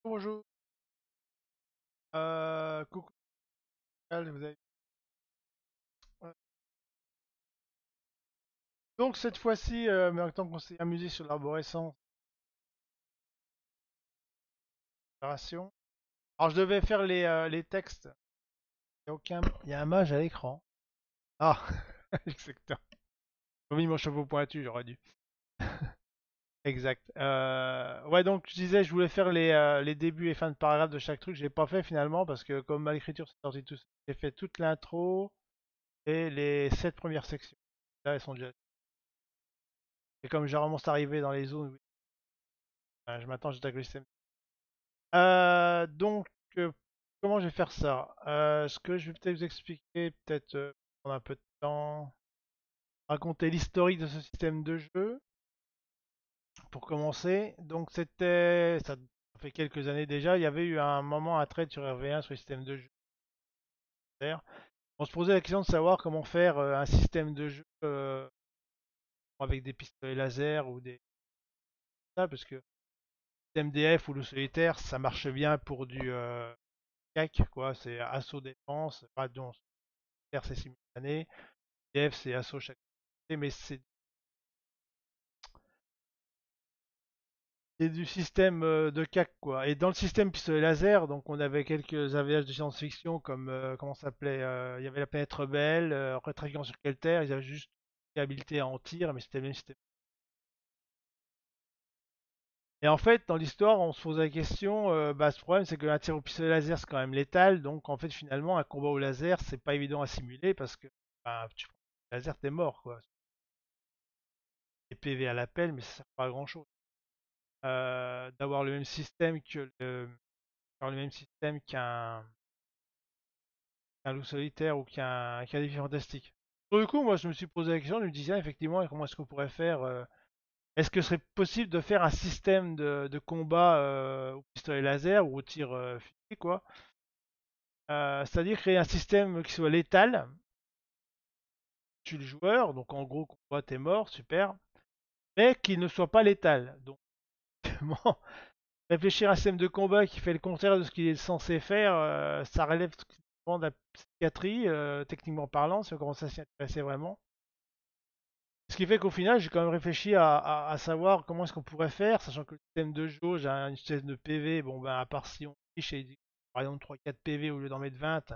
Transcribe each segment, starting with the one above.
Bonjour. Coucou, vous avez... ouais. Donc cette fois-ci, maintenant qu'on s'est amusé sur l'arborescence, préparation. Alors je devais faire les textes. Il y a aucun... Il y a un mage à l'écran. Ah, exactement. J'ai mis mon chapeau pointu, j'aurais dû. Exact. Ouais, donc je disais, je voulais faire les débuts et fins de paragraphe de chaque truc. Je l'ai pas fait finalement parce que comme à l'écriture c'est sorti tout seul, j'ai fait toute l'intro et les 7 premières sections. Là, elles sont déjà. Et comme généralement c'est arrivé dans les zones, oui, je m'attends juste à que le système. Donc, comment je vais faire ça? Ce que je vais peut-être vous expliquer, peut-être prendre un peu de temps, raconter l'historique de ce système de jeu pour commencer. Donc, ça fait quelques années déjà, il y avait eu un moment à trade sur RV1 sur le système de jeu. On se posait la question de savoir comment faire un système de jeu avec des pistolets laser ou des ça, parce que MDF ou le solitaire, ça marche bien pour du CAC, quoi. C'est assaut défense, donc c'est simultané. DF, c'est assaut chaque côté, mais c'est du système de CAC, quoi. Et dans le système pistolet laser, donc on avait quelques AVH de science-fiction comme, comment ça s'appelait, il y avait la planète rebelle, Retraquant sur Kelter, ils avaient juste une habilité à en tir, mais c'était le même système. Et en fait, dans l'histoire, on se pose la question, bah, ce problème, c'est que un tir au pistolet laser, c'est quand même létal, donc en fait, finalement, un combat au laser, c'est pas évident à simuler parce que bah, tu prends le laser, t'es mort, quoi. Des PV à l'appel, mais ça sert pas à grand chose. D'avoir le même système que le même système qu'un loup solitaire ou qu'un défi fantastique. Pour le coup, moi je me suis posé la question, je me disais effectivement comment est-ce qu'on pourrait faire. Est-ce que ce serait possible de faire un système de combat au pistolet laser ou au tir fusil, quoi. C'est-à-dire créer un système qui soit létal, tue le joueur, donc en gros combat t'es mort, super, mais qui ne soit pas létal. Donc réfléchir à un système de combat qui fait le contraire de ce qu'il est censé faire, ça relève souvent de la psychiatrie, techniquement parlant, si on commence à s'y intéresser vraiment. Ce qui fait qu'au final, j'ai quand même réfléchi à savoir comment est-ce qu'on pourrait faire, sachant que le système de jauge a une espèce de PV, bon ben à part si on triche et par exemple 3-4 PV au lieu d'en mettre 20,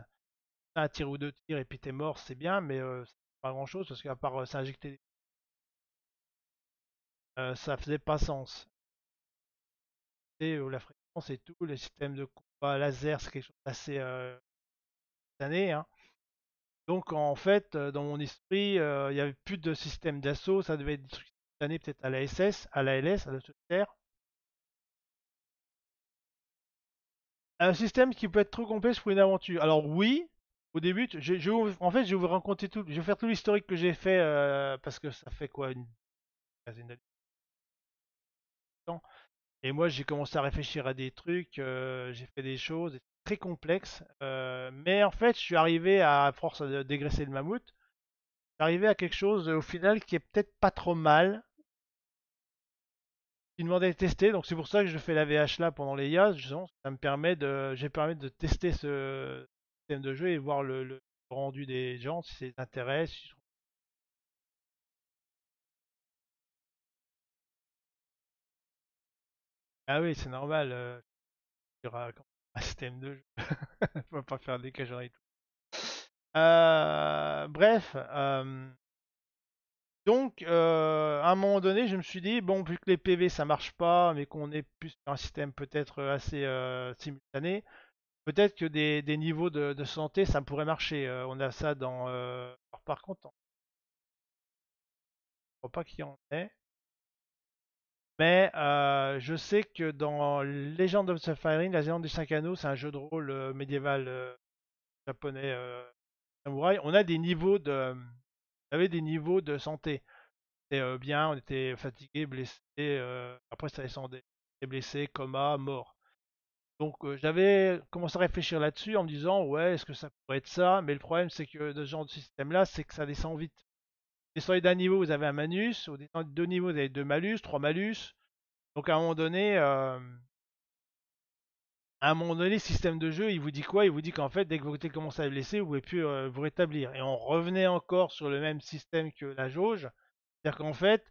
un tir ou deux tirs et puis t'es mort, c'est bien, mais c'est pas grand chose parce qu'à part s'injecter, ça faisait pas sens. Et la fréquence et tout, les systèmes de combat laser, c'est quelque chose d'assez année, hein. Donc en fait, dans mon esprit, il n'y avait plus de système d'assaut, ça devait être des trucs simultanés peut-être à la SS, à la LS, à la solitaire. Un système qui peut être trop complexe pour une aventure. Alors oui, au début, en fait, je vais vous raconter tout, je vais faire tout l'historique que j'ai fait parce que ça fait quoi une quinzaine d'années. Et moi, j'ai commencé à réfléchir à des trucs, j'ai fait des choses très complexes, mais en fait, je suis arrivé à force de dégraisser le mammouth, je suis arrivé à quelque chose au final qui est peut-être pas trop mal. Qui demandait de tester, donc c'est pour ça que je fais la VH là pendant les IAS, justement, ça me permet de tester ce système de jeu et voir le rendu des gens, si ça les intéresse. Ah oui, c'est normal, il y aura un système de jeu, on va pas faire des cageries et tout. Bref, donc à un moment donné, je me suis dit, bon, vu que les PV ça marche pas, mais qu'on est plus sur un système peut-être assez simultané, peut-être que des niveaux de santé, ça pourrait marcher. On a ça dans. Alors, par contre, je ne crois pas qu'il y en ait. Mais je sais que dans Legend of the Firing, la légende des 5 anneaux, c'est un jeu de rôle médiéval japonais samouraï. On a des niveaux on avait des niveaux de santé. C'était bien, on était fatigué, blessé. Après, ça descendait. On était blessé, coma, mort. Donc j'avais commencé à réfléchir là-dessus en me disant ouais est-ce que ça pourrait être ça, mais le problème c'est que de ce genre de système là c'est que ça descend vite. Vous descendez d'un niveau vous avez un malus, vous descendez de deux niveaux vous avez deux malus, trois malus, donc à un moment donné à un moment donné, le système de jeu, il vous dit quoi? Il vous dit qu'en fait, dès que vous commencez à blesser, vous pouvez plus vous rétablir. Et on revenait encore sur le même système que la jauge. C'est-à-dire qu'en fait,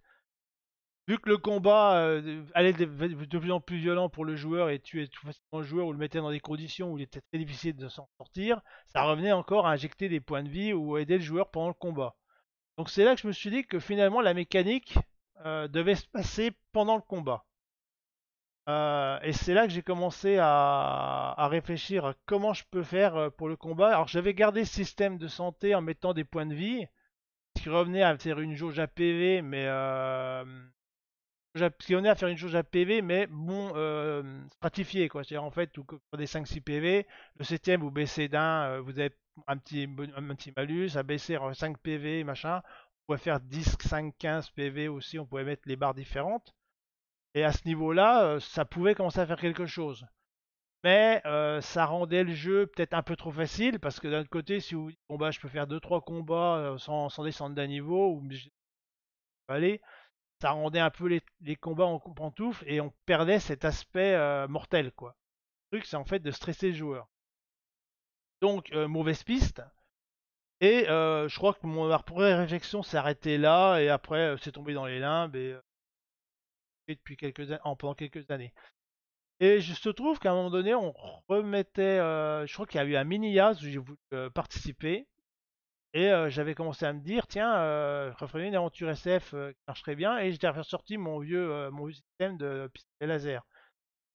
vu que le combat allait de plus en plus violent pour le joueur et tuer tout facilement le joueur ou le mettait dans des conditions où il était très difficile de s'en sortir, ça revenait encore à injecter des points de vie ou aider le joueur pendant le combat. Donc c'est là que je me suis dit que finalement la mécanique devait se passer pendant le combat. Et c'est là que j'ai commencé à réfléchir à comment je peux faire pour le combat. Alors j'avais gardé ce système de santé en mettant des points de vie, ce qui revenait à faire une jauge à PV, mais ce qui revenait à faire une jauge à PV, mais bon stratifié quoi. C'est-à-dire en fait, vous prenez 5-6 PV, le septième vous baissez d'un, vous avez un petit malus, à baisser 5 PV, machin. On pouvait faire 10, 5, 15 PV aussi, on pouvait mettre les barres différentes. Et à ce niveau-là, ça pouvait commencer à faire quelque chose. Mais ça rendait le jeu peut-être un peu trop facile parce que d'un autre côté, si vous dites bon bah je peux faire 2-3 combats sans descendre d'un niveau ou aller, ça rendait un peu les combats en pantoufle et on perdait cet aspect mortel quoi. Le truc c'est en fait de stresser le joueur. Donc mauvaise piste. Et je crois que ma première réflexion s'est arrêtée là et après c'est tombé dans les limbes et depuis pendant quelques années. Et je se trouve qu'à un moment donné, on remettait. Je crois qu'il y a eu un mini-yas où j'ai voulu participer. Et j'avais commencé à me dire, tiens, je ferais une aventure SF qui marcherait bien. Et j'étais ressorti mon vieux système de pistolet laser.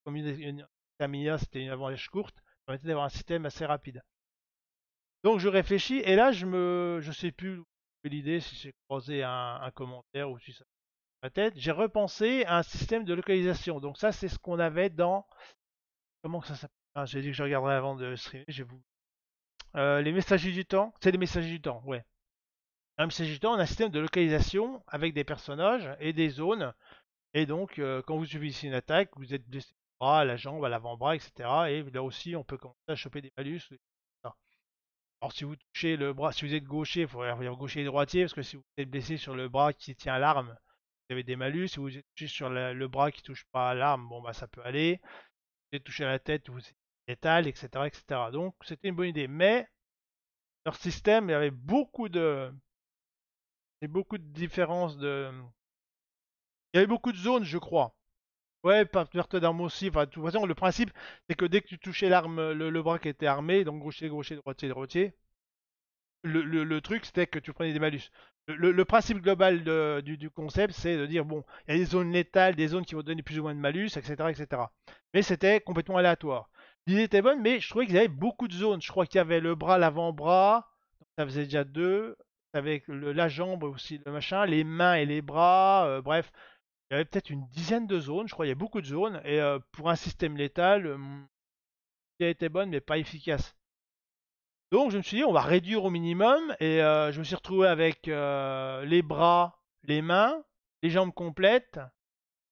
Comme un mini-yas, c'était une aventure courte, ça permettait d'avoir un système assez rapide. Donc je réfléchis. Et là, je sais plus l'idée, si j'ai croisé un commentaire ou si ça ma tête. J'ai repensé à un système de localisation. Donc ça, c'est ce qu'on avait dans. Comment que ça s'appelle? Ah, j'ai dit que je regarderai avant de streamer. Les messagers du temps. C'est les messagers du temps, ouais. Un messager du temps, on a un système de localisation avec des personnages et des zones. Et donc, quand vous subissez une attaque, vous êtes blessé au bras, à la jambe, à l'avant-bras, etc. Et là aussi, on peut commencer à choper des malus. Alors, si vous touchez le bras, si vous êtes gaucher, il faudrait dire gaucher et droitier, parce que si vous êtes blessé sur le bras qui tient l'arme, vous avez des malus. Si vous êtes touché sur le bras qui touche pas à l'arme, bon bah ça peut aller. Si vous êtes touché à la tête, vous êtes létal, etc., etc. Donc, c'était une bonne idée. Mais leur système, il y avait beaucoup de différences de. Il y avait beaucoup de zones, je crois. Ouais, perte d'armes aussi. Enfin, de toute façon, le principe, c'est que dès que tu touchais l'arme, le bras qui était armé, donc gaucher, gaucher, droitier, droitier, le truc, c'était que tu prenais des malus. Le principe global du concept, c'est de dire, bon, il y a des zones létales, des zones qui vont donner plus ou moins de malus, etc., etc. Mais c'était complètement aléatoire. L'idée était bonne, mais je trouvais qu'il y avait beaucoup de zones. Je crois qu'il y avait le bras, l'avant-bras, donc ça faisait déjà deux. Avec la jambe aussi, le machin, les mains et les bras, bref, il y avait peut-être une dizaine de zones, je crois, il y a beaucoup de zones, et pour un système létal, l'idée était bonne, mais pas efficace. Donc je me suis dit, on va réduire au minimum, et je me suis retrouvé avec les bras, les mains, les jambes complètes,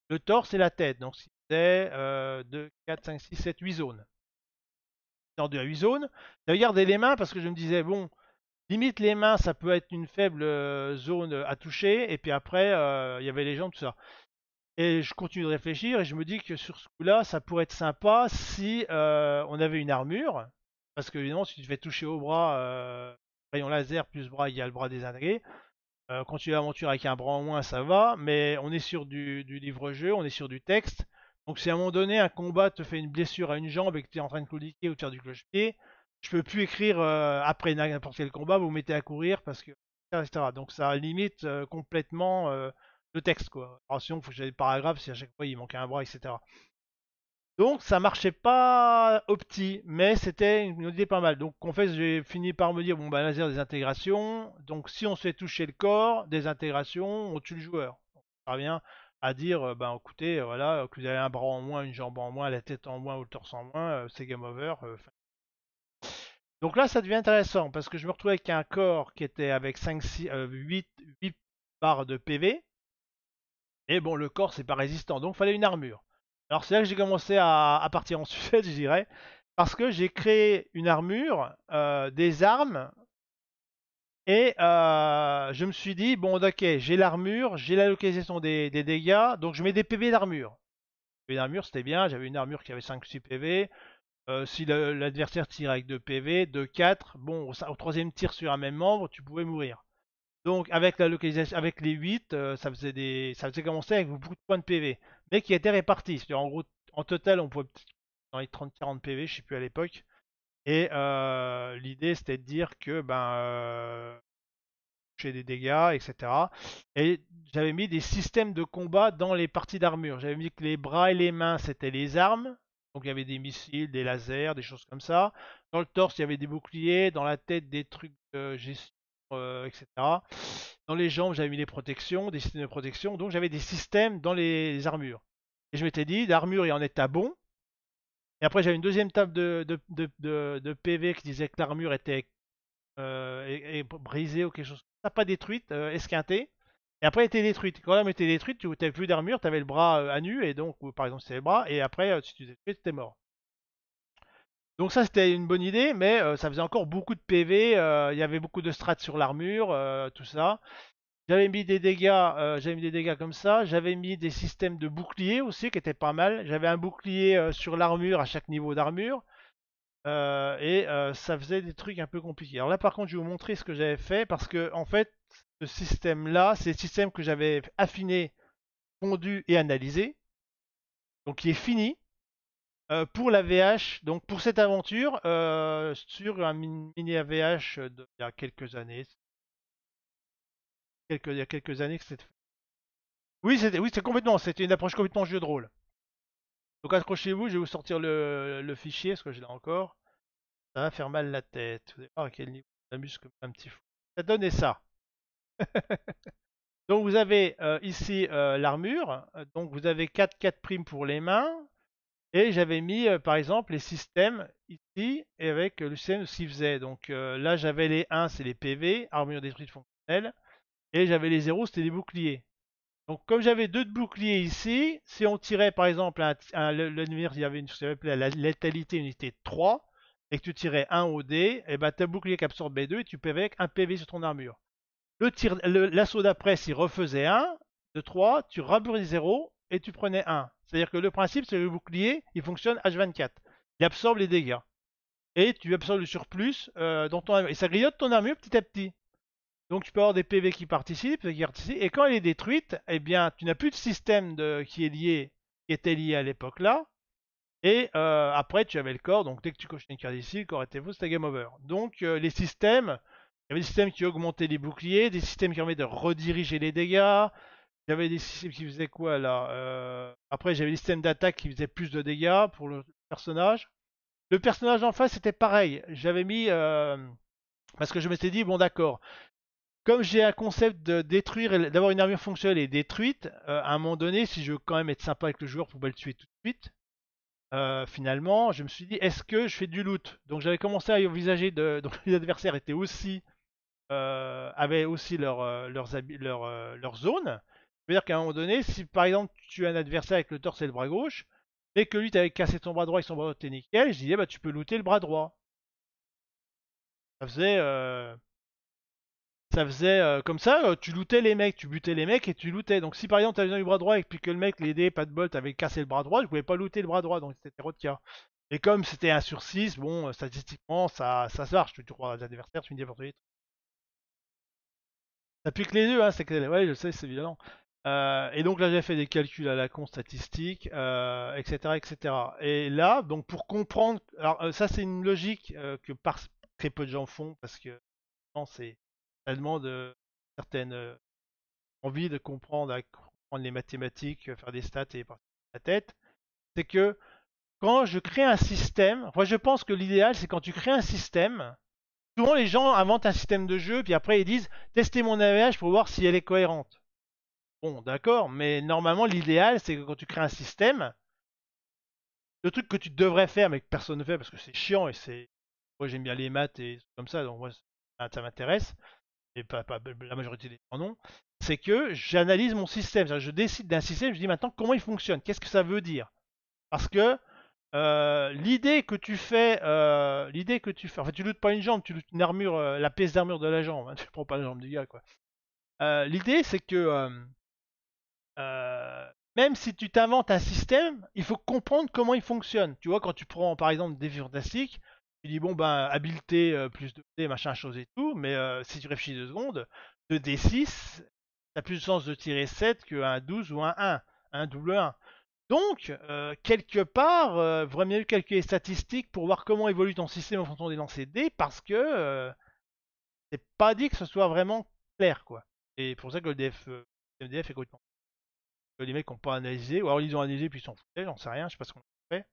le torse et la tête. Donc c'était 2, 4, 5, 6, 7, 8 zones. Dans 2 à 8 zones. J'avais gardé les mains parce que je me disais, bon, limite les mains, ça peut être une faible zone à toucher, et puis après, il y avait les jambes, tout ça. Et je continue de réfléchir et je me dis que sur ce coup-là, ça pourrait être sympa si on avait une armure. Parce que évidemment, si tu te fais toucher au bras, rayon laser plus bras égale bras désintégré. Continuer l'aventure avec un bras en moins, ça va. Mais on est sur du livre-jeu, on est sur du texte. Donc si à un moment donné, un combat te fait une blessure à une jambe et que tu es en train de claudiquer ou de faire du cloche-pied, je peux plus écrire après n'importe quel combat, vous, vous mettez à courir parce que. Etc. Donc ça limite complètement le texte quoi. Alors sinon, il faut que j'aille des paragraphes si à chaque fois il manquait un bras, etc. Donc ça marchait pas opti, mais c'était une idée pas mal. Donc en fait, j'ai fini par me dire bon bah laser des intégrations. Donc si on se fait toucher le corps, des intégrations, on tue le joueur. Donc, ça revient à dire ben écoutez, voilà, que vous avez un bras en moins, une jambe en moins, la tête en moins ou le torse en moins, c'est game over. Donc là, ça devient intéressant parce que je me retrouvais avec un corps qui était avec 5, 6, 8 barres de PV. Et bon, le corps, c'est pas résistant, donc il fallait une armure. Alors c'est là que j'ai commencé à partir en sucette, je dirais, parce que j'ai créé une armure, des armes, et je me suis dit, bon ok, j'ai l'armure, j'ai la localisation des dégâts, donc je mets des PV d'armure. PV d'armure, c'était bien, j'avais une armure qui avait 5-6 PV, Si l'adversaire tire avec 2 PV, 2, 4, bon, au troisième tir sur un même membre, tu pouvais mourir. Donc avec la localisation, avec les 8, ça faisait commencer avec beaucoup de points de PV, mais qui étaient répartis. C'est-à-dire, en gros, en total, on pouvait dans les 30-40 PV, je sais plus à l'époque. Et l'idée, c'était de dire que j'ai des dégâts, etc. Et j'avais mis des systèmes de combat dans les parties d'armure. J'avais mis que les bras et les mains, c'était les armes. Donc il y avait des missiles, des lasers, des choses comme ça. Dans le torse, il y avait des boucliers. Dans la tête, des trucs de gestion, etc. Dans les jambes, j'avais mis des protections, des systèmes de protection. Donc j'avais des systèmes dans les armures. Et je m'étais dit, l'armure est en état bon. Et après, j'avais une deuxième table de PV qui disait que l'armure était brisée ou quelque chose. Ça, pas détruite, esquintée. Et après, elle était détruite. Quand elle était détruite, tu n'avais plus d'armure, tu avais le bras à nu, et donc, ou par exemple, c'était le bras, et après, si tu détruis, tu étais mort. Donc ça, c'était une bonne idée, mais ça faisait encore beaucoup de PV, il y avait beaucoup de strats sur l'armure, tout ça. J'avais mis des dégâts comme ça. J'avais mis des systèmes de boucliers aussi qui étaient pas mal. J'avais un bouclier sur l'armure à chaque niveau d'armure. Ça faisait des trucs un peu compliqués. Alors là, par contre, je vais vous montrer ce que j'avais fait parce que, en fait, ce système-là, c'est le système que j'avais affiné, pondu et analysé. Donc, qui est fini pour la VH. Donc, pour cette aventure, sur un mini AVH il y a quelques années. Il y a quelques années que c'était fait. Oui, c'est complètement. C'était une approche complètement jeu de rôle. Donc, accrochez-vous, je vais vous sortir le fichier parce que je l'ai encore. Ça va faire mal la tête. Vous allez voir à quel niveau ça m'amuse comme un petit fou. Ça donnait ça. Donc vous avez ici l'armure, donc vous avez 4 primes pour les mains, et j'avais mis par exemple les systèmes ici, et avec le système de ce qu'il faisait. Donc là j'avais les 1, c'est les PV, armure détruite fonctionnelle, et j'avais les 0, c'était les boucliers. Donc comme j'avais 2 de boucliers ici, si on tirait par exemple l'ennemi, il y avait une chose qui s'appelait la létalité unité 3, et que tu tirais 1 au dé, et ben t'as bouclier qui absorbe B2, et tu peux avec un PV sur ton armure. L'assaut d'après, s'il refaisait 1, de 3, tu rabourais 0 et tu prenais 1. C'est-à-dire que le principe, c'est que le bouclier, il fonctionne H24. Il absorbe les dégâts. Et tu absorbes le surplus dans ton armure. Et ça grignote ton armure petit à petit. Donc tu peux avoir des PV qui participent, et quand elle est détruite, eh bien, tu n'as plus de système qui est lié, qui était lié à l'époque là. Et après, tu avais le corps, donc dès que tu cochais une carte ici, le corps était faux, c'était game over. Donc les systèmes, il y avait des systèmes qui augmentaient les boucliers, des systèmes qui permettaient de rediriger les dégâts. Il y avait des systèmes qui faisaient quoi là Après, j'avais des systèmes d'attaque qui faisaient plus de dégâts pour le personnage. Le personnage en face, c'était pareil. J'avais mis. Parce que je m'étais dit, bon d'accord, comme j'ai un concept de détruire, d'avoir une armure fonctionnelle et détruite, à un moment donné, si je veux quand même être sympa avec le joueur pour pas le tuer tout de suite, finalement, je me suis dit, est-ce que je fais du loot? Donc j'avais commencé à y envisager donc les adversaires étaient aussi avaient aussi leur zone. C'est-à-dire qu'à un moment donné, si par exemple tu as un adversaire avec le torse et le bras gauche, et que lui t'avais cassé ton bras droit et son bras droit était nickel, je disais bah tu peux looter le bras droit. Ça faisait comme ça, tu lootais les mecs, tu butais les mecs et tu lootais. Donc si par exemple tu avais besoin du bras droit et puis que le mec, l'aider, pas de bol, t'avait cassé le bras droit, je pouvais pas looter le bras droit, donc c'était trop de cas. Et comme c'était 1 sur 6, bon, statistiquement, ça se marche. Tu crois à l'adversaire, tu me dis pour toi. Ça pique les yeux, hein, c'est que... Ouais, je sais, c'est violent. Et donc là, j'ai fait des calculs à la con statistiques, etc., etc. Et là, donc pour comprendre... Alors ça, c'est une logique que très peu de gens font, parce que c'est ça demande certaines envie de comprendre, comprendre les mathématiques, faire des stats et partir de la tête. C'est que quand je crée un système, moi je pense que l'idéal, c'est quand tu crées un système, souvent les gens inventent un système de jeu, puis après ils disent testez mon AVH pour voir si elle est cohérente. Bon, d'accord, mais normalement l'idéal c'est que quand tu crées un système, le truc que tu devrais faire mais que personne ne fait parce que c'est chiant et c'est. Moi j'aime bien les maths et comme ça, donc moi ça m'intéresse, et pas la majorité des gens non, c'est que j'analyse mon système. Je décide d'un système, je dis maintenant comment il fonctionne, qu'est-ce que ça veut dire. Parce que l'idée que tu fais, en fait, tu lootes pas une jambe, tu lootes une armure, la pièce d'armure de la jambe. Hein, tu prends pas la jambe du gars, quoi. L'idée, c'est que même si tu t'inventes un système, il faut comprendre comment il fonctionne. Tu vois, quand tu prends par exemple des défis fantastiques, tu dis bon ben habileté plus 2D, machin chose et tout, mais si tu réfléchis 2 secondes, 2D6, ça a plus de sens de tirer 7 qu'un 12 ou un double 1. Donc, quelque part, vaut mieux calculer les statistiques pour voir comment évolue ton système en fonction des lancers de dés, parce que c'est pas dit que ce soit vraiment clair, quoi. Et pour ça que le DF est complètement. Les mecs n'ont pas analysé, ou alors ils ont analysé puis ils s'en foutaient, j'en sais rien, je sais pas ce qu'on a fait.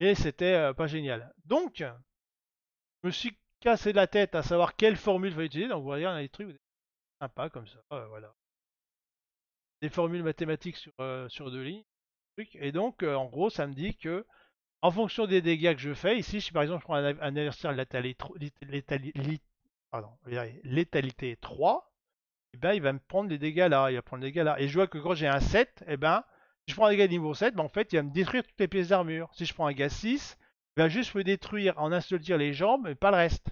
Et c'était pas génial. Donc, je me suis cassé la tête à savoir quelle formule fallait utiliser. Donc, vous voyez, on a des trucs sympas comme ça, voilà. Des formules mathématiques sur 2 lignes. Et donc, en gros, ça me dit que en fonction des dégâts que je fais, ici, si par exemple je prends un adversaire létalité 3, et ben, il va me prendre les dégâts là, il va prendre les dégâts là. Et je vois que quand j'ai un 7, et ben, si je prends un dégât niveau 7, ben, en fait, il va me détruire toutes les pièces d'armure. Si je prends un gars 6, il va juste me détruire en un seul tir les jambes, mais pas le reste.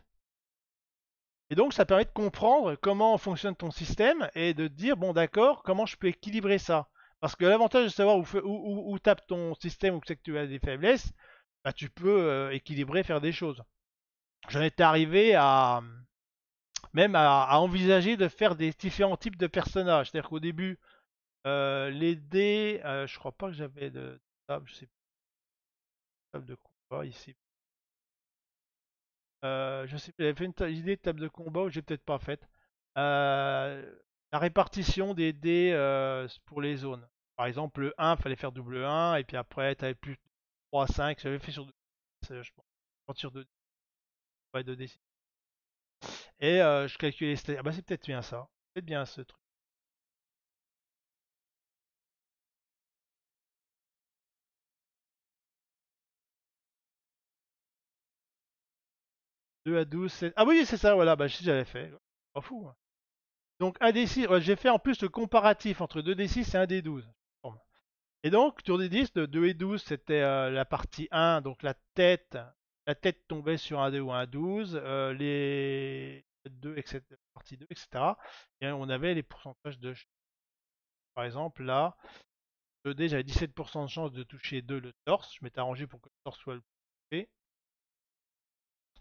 Et donc, ça permet de comprendre comment fonctionne ton système et de te dire, bon, d'accord, comment je peux équilibrer ça. Parce que l'avantage de savoir où tape ton système, où c'est que tu as des faiblesses, bah, tu peux équilibrer, faire des choses. J'en étais arrivé à même à envisager de faire des différents types de personnages. C'est-à-dire qu'au début, les dés, je crois pas que j'avais de table, je sais pas, table de combat ici. Je sais pas, j'avais fait une idée de table de combat ou j'ai peut-être pas faite. La répartition des dés pour les zones. Par exemple, le 1, fallait faire double 1, et puis après, tu avais plus 3, 5. J'avais fait sur 2, je pense. Sur 2, ouais, 2D. Et je calculais les stats. Ah bah, c'est peut-être bien ça. C'est peut-être bien ce truc. 2 à 12, c'est... Ah oui, c'est ça, voilà, bah, si j'avais fait. Pas fou, moi. Donc 1d6, ouais, j'ai fait en plus le comparatif entre 2d6 et 1d12. Bon. Et donc, tour des 10, de 2 et 12, c'était la partie 1, donc la tête tombait sur un 2 ou un 12, les 2, etc., partie 2, etc. Et on avait les pourcentages de... Par exemple, là, 2D, j'avais 17% de chance de toucher 2 le torse. Je m'étais arrangé pour que le torse soit le plus fait.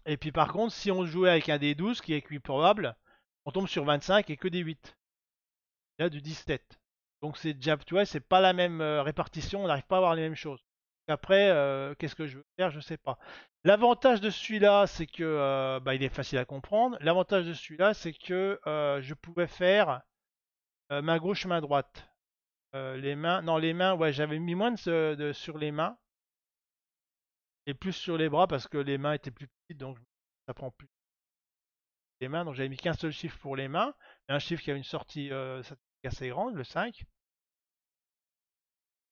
Et puis par contre, si on jouait avec un D12 qui est équiprobable, on tombe sur 25 et que des 8. Là, du 17. Donc c'est déjà, tu vois, c'est pas la même répartition, on n'arrive pas à avoir les mêmes choses. Après, qu'est-ce que je veux faire, je sais pas. L'avantage de celui-là, c'est que bah, il est facile à comprendre. L'avantage de celui-là, c'est que je pouvais faire main gauche, main droite. Les mains, non, les mains, ouais, j'avais mis moins sur les mains et plus sur les bras parce que les mains étaient plus petites, donc ça prend plus les mains. Donc j'avais mis qu'un seul chiffre pour les mains, et un chiffre qui avait une sortie assez grande, le 5.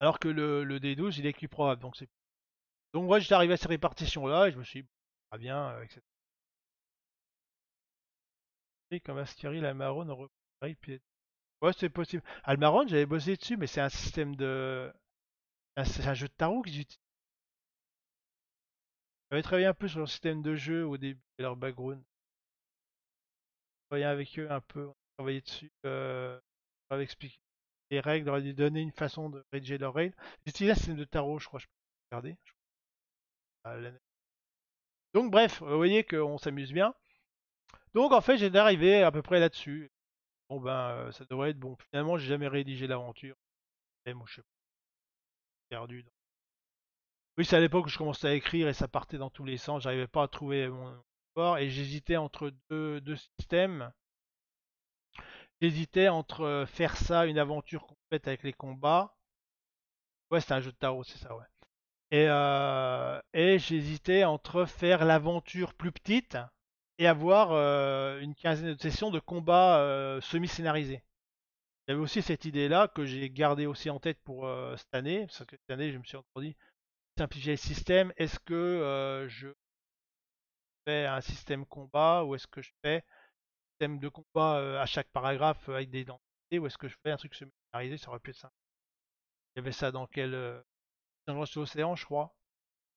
Alors que le D12, il est équiprobable. Donc moi, j'étais arrivé à cette répartition-là et je me suis dit, très bien, etc. Et comme Ascari, la Marron, on repère, puis... Ouais, c'est possible. Almaron, j'avais bossé dessus, mais c'est un système de. C'est un jeu de tarot qu'ils utilisent. J'avais travaillé un peu sur leur système de jeu au début et leur background. Travaillé avec eux un peu, on a travaillé dessus. On avait expliqué les règles, on avait donné une façon de rédiger leurs règles. J'utilisais un système de tarot, je crois, je peux regarder. Donc bref, vous voyez qu'on s'amuse bien. Donc en fait, j'ai arrivé à peu près là-dessus. Bon ben, ça devrait être bon. Finalement, j'ai jamais rédigé l'aventure. Moi, je suis perdu. Oui, c'est à l'époque où je commençais à écrire et ça partait dans tous les sens. J'arrivais pas à trouver mon histoire et j'hésitais entre deux systèmes. J'hésitais entre faire ça, une aventure complète avec les combats. Ouais, c'était un jeu de tarot, c'est ça, ouais. Et j'hésitais entre faire l'aventure plus petite et avoir une quinzaine de sessions de combats semi-scénarisés. Il y avait aussi cette idée-là que j'ai gardée aussi en tête pour cette année, parce que cette année, je me suis encore dit, simplifier le système, est-ce que je fais un système combat ou est-ce que je fais un système de combat à chaque paragraphe avec des identités ou est-ce que je fais un truc semi-scénarisé, ça aurait pu être simple. Il y avait ça dans quel Défiance sur l'océan, je crois.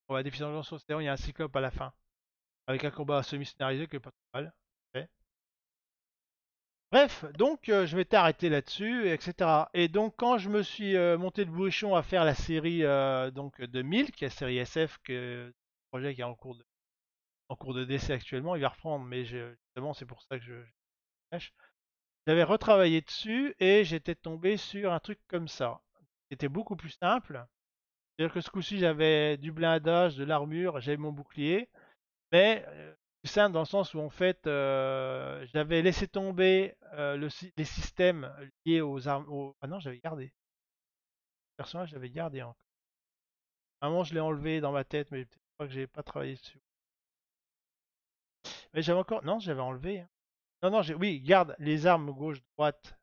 Ouais, Défiance sur l'océan, il y a un cyclope à la fin avec un combat semi-scénarisé qui est pas trop mal. Ouais. Bref, donc je m'étais arrêté là-dessus, etc. Et donc quand je me suis monté le bouchon à faire la série donc de 1000, qui est la série SF, que le projet qui est en cours de décès actuellement, il va reprendre, mais justement c'est pour ça que je cache. J'avais retravaillé dessus et j'étais tombé sur un truc comme ça. C'était beaucoup plus simple. C'est-à-dire que ce coup-ci j'avais du blindage, de l'armure, j'avais mon bouclier. Mais plus simple dans le sens où en fait j'avais laissé tomber les systèmes liés aux armes. Ah non, j'avais gardé. Le personnage, j'avais gardé encore. À un moment, je l'ai enlevé dans ma tête, mais peut-être pas que j'ai pas travaillé dessus. Mais j'avais encore. Non, j'avais enlevé, hein. Non, non, oui, garde les armes gauche, droite,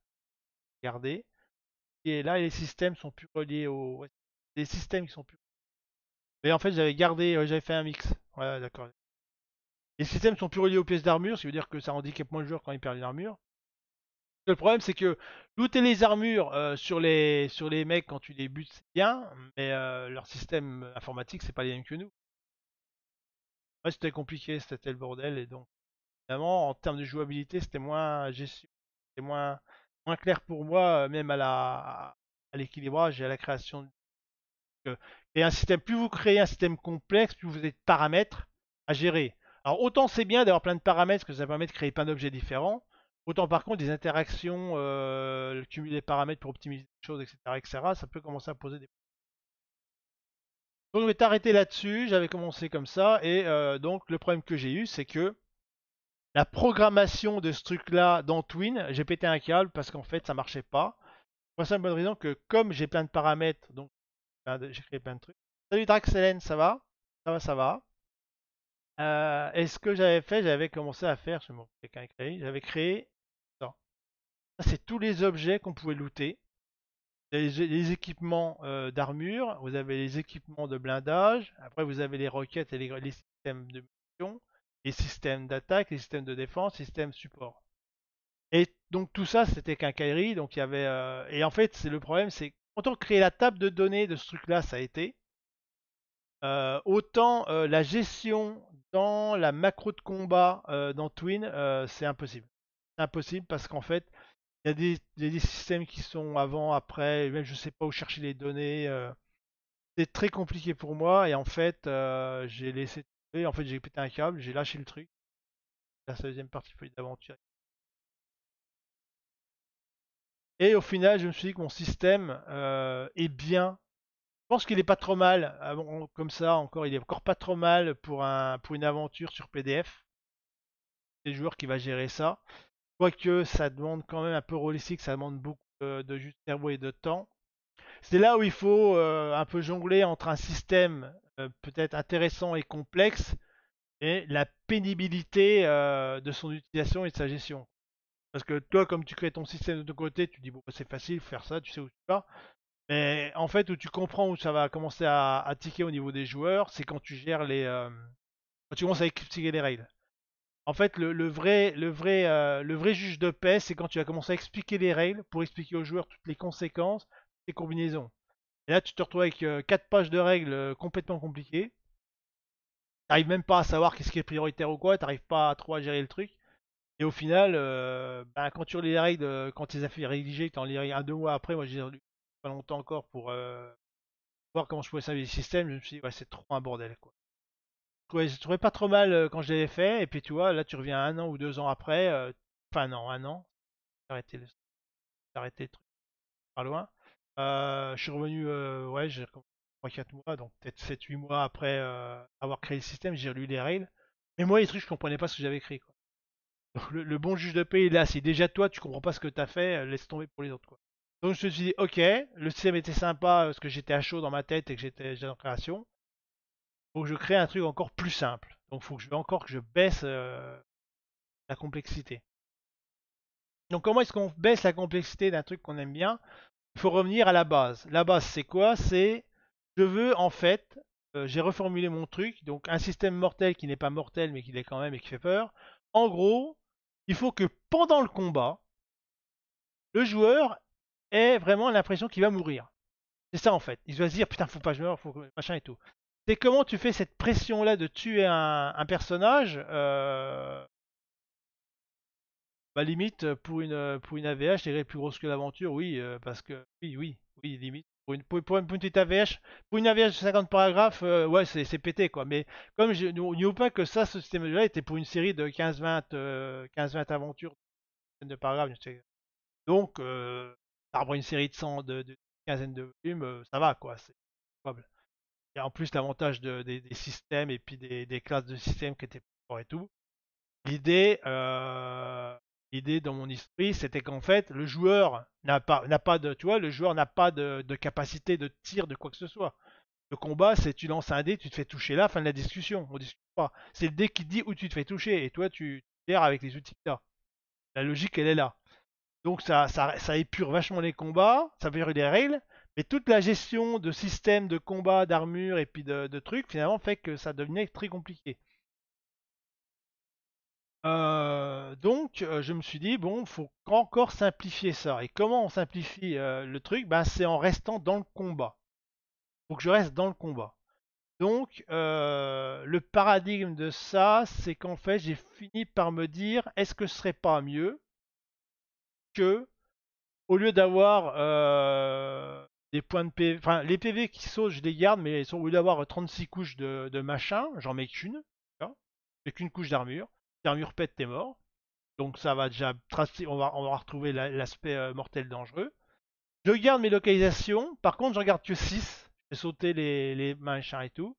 gardées. Et là, les systèmes sont plus reliés aux. Ouais, les systèmes qui sont plus. Mais en fait, j'avais gardé, j'avais fait un mix. Ouais, d'accord. Les systèmes sont plus reliés aux pièces d'armure, ce qui veut dire que ça handicape moins le joueur quand il perd une armure. Le problème, c'est que looter les armures sur les mecs quand tu les butes, c'est bien, mais leur système informatique, c'est pas les mêmes que nous. Ouais, c'était compliqué, c'était le bordel, et donc, évidemment, en termes de jouabilité, c'était moins gestion, c'était moins clair pour moi, même à l'équilibrage et à la création. Et un système, plus vous créez un système complexe, plus vous avez de paramètres à gérer. Alors autant c'est bien d'avoir plein de paramètres, parce que ça permet de créer plein d'objets différents. Autant par contre des interactions, le cumul des paramètres pour optimiser les choses, etc., etc., ça peut commencer à poser des problèmes. Donc je m'étais arrêté là-dessus, j'avais commencé comme ça, et donc le problème que j'ai eu, c'est que la programmation de ce truc-là dans Twin, j'ai pété un câble parce qu'en fait ça marchait pas. Pour la simple bonne raison que comme j'ai plein de paramètres, donc j'ai créé plein de trucs. Salut Draxelen, ça va? Ça va, ça va. Et ce que j'avais fait, j'avais commencé à faire, je me quelqu'un a créé, j'avais créé ça. Ça, c'est tous les objets qu'on pouvait looter. Les équipements d'armure, vous avez les équipements de blindage, après vous avez les roquettes et les systèmes de munitions, les systèmes d'attaque, les systèmes de défense, les systèmes support. Et donc tout ça, c'était quincaillerie, donc il y avait... et en fait, c'est le problème, c'est quand on crée la table de données de ce truc-là, ça a été, autant la gestion dans la macro de combat dans Twin, c'est impossible. C'est impossible parce qu'en fait, il y a des systèmes qui sont avant, après, et même je sais pas où chercher les données. C'est très compliqué pour moi et en fait, j'ai laissé tomber. En fait, j'ai pété un câble, j'ai lâché le truc. La deuxième partie folie d'aventure. Et au final, je me suis dit que mon système est bien. Je pense qu'il est pas trop mal. Ah bon, comme ça, encore, il est encore pas trop mal pour une aventure sur PDF. C'est le joueur qui va gérer ça. Quoique ça demande quand même un peu holistique, ça demande beaucoup de jus de cerveau et de temps. C'est là où il faut un peu jongler entre un système peut-être intéressant et complexe et la pénibilité de son utilisation et de sa gestion. Parce que toi, comme tu crées ton système de ton côté, tu dis bon, bah, c'est facile, faut faire ça, tu sais où tu vas. Mais en fait, où tu comprends où ça va commencer à tiquer au niveau des joueurs, c'est quand tu gères quand tu commences à expliquer les règles. En fait, le vrai juge de paix, c'est quand tu vas commencer à expliquer les règles pour expliquer aux joueurs toutes les conséquences, les combinaisons. Et là, tu te retrouves avec 4 pages de règles complètement compliquées. T'arrives même pas à savoir qu'est-ce qui est prioritaire ou quoi, t'arrives pas à trop à gérer le truc. Et au final, ben, quand tu relis les règles, quand tu les as fait rédiger, tu en lis un, 2 mois après, moi j'ai relu pas longtemps encore pour voir comment je pouvais servir le système, je me suis dit, ouais, c'est trop un bordel, quoi. Je trouvais pas trop mal quand je l'avais fait, et puis tu vois, là tu reviens 1 an ou 2 ans après, enfin non, 1 an, j'ai arrêté le truc, pas loin. Je suis revenu, ouais, j'ai 3-4 mois, donc peut-être 7-8 mois après avoir créé le système, j'ai relu les règles. Mais moi, les trucs, je comprenais pas ce que j'avais écrit, quoi. Donc, le bon juge de paix, il est là. Si déjà toi, tu comprends pas ce que t'as fait, laisse tomber pour les autres, quoi. Donc je me suis dit, ok, le système était sympa parce que j'étais à chaud dans ma tête et que j'étais en création. Faut que je crée un truc encore plus simple. Donc faut que encore que je baisse la complexité. Donc comment est-ce qu'on baisse la complexité d'un truc qu'on aime bien? Il faut revenir à la base. La base, c'est quoi? C'est, je veux en fait, j'ai reformulé mon truc, donc un système mortel qui n'est pas mortel mais qui l'est quand même et qui fait peur. En gros, il faut que pendant le combat, le joueur ait vraiment l'impression qu'il va mourir. C'est ça en fait. Il doit se dire putain, faut pas que je meure, faut que machin et tout. C'est comment tu fais cette pression là de tuer un personnage Bah limite pour une AVH, je dirais plus grosse que l'aventure, oui, parce que oui, limite pour une petite AVH, pour une AVH de 50 paragraphes, ouais c'est pété quoi. Mais comme je n'oublie pas que ça, ce système de jeu était pour une série de 15-20 aventures de paragraphes, je sais. Donc par rapport à une série de 100 de quinzaine de volumes, ça va quoi, c'est probable. Et en plus l'avantage des systèmes et puis des classes de systèmes qui étaient plus forts et tout. L'idée, l'idée dans mon esprit, c'était qu'en fait, le joueur n'a pas de, tu vois, le joueur n'a pas de capacité de tir de quoi que ce soit. Le combat, c'est tu lances un dé, tu te fais toucher là, fin de la discussion. On discute pas. C'est le dé qui dit où tu te fais toucher et toi tu gères avec les outils que t'as. La logique, elle est là. Donc ça épure vachement les combats, ça veut dire les règles, mais toute la gestion de système de combat, d'armure et puis de trucs, finalement, fait que ça devenait très compliqué. Donc, je me suis dit, bon, faut encore simplifier ça. Et comment on simplifie le truc? Ben, c'est en restant dans le combat. Faut que je reste dans le combat. Donc, le paradigme de ça, c'est qu'en fait, j'ai fini par me dire, est-ce que ce serait pas mieux que, au lieu d'avoir des points de PV, enfin, les PV qui sautent, je les garde, mais au lieu d'avoir 36 couches de machin, j'en mets qu'une. J'ai qu'une couche d'armure. Si l'armure pète, t'es mort. Donc ça va déjà tracer, on va retrouver l'aspect mortel dangereux. Je garde mes localisations, par contre j'en garde que 6. J'ai sauté les machins et tout.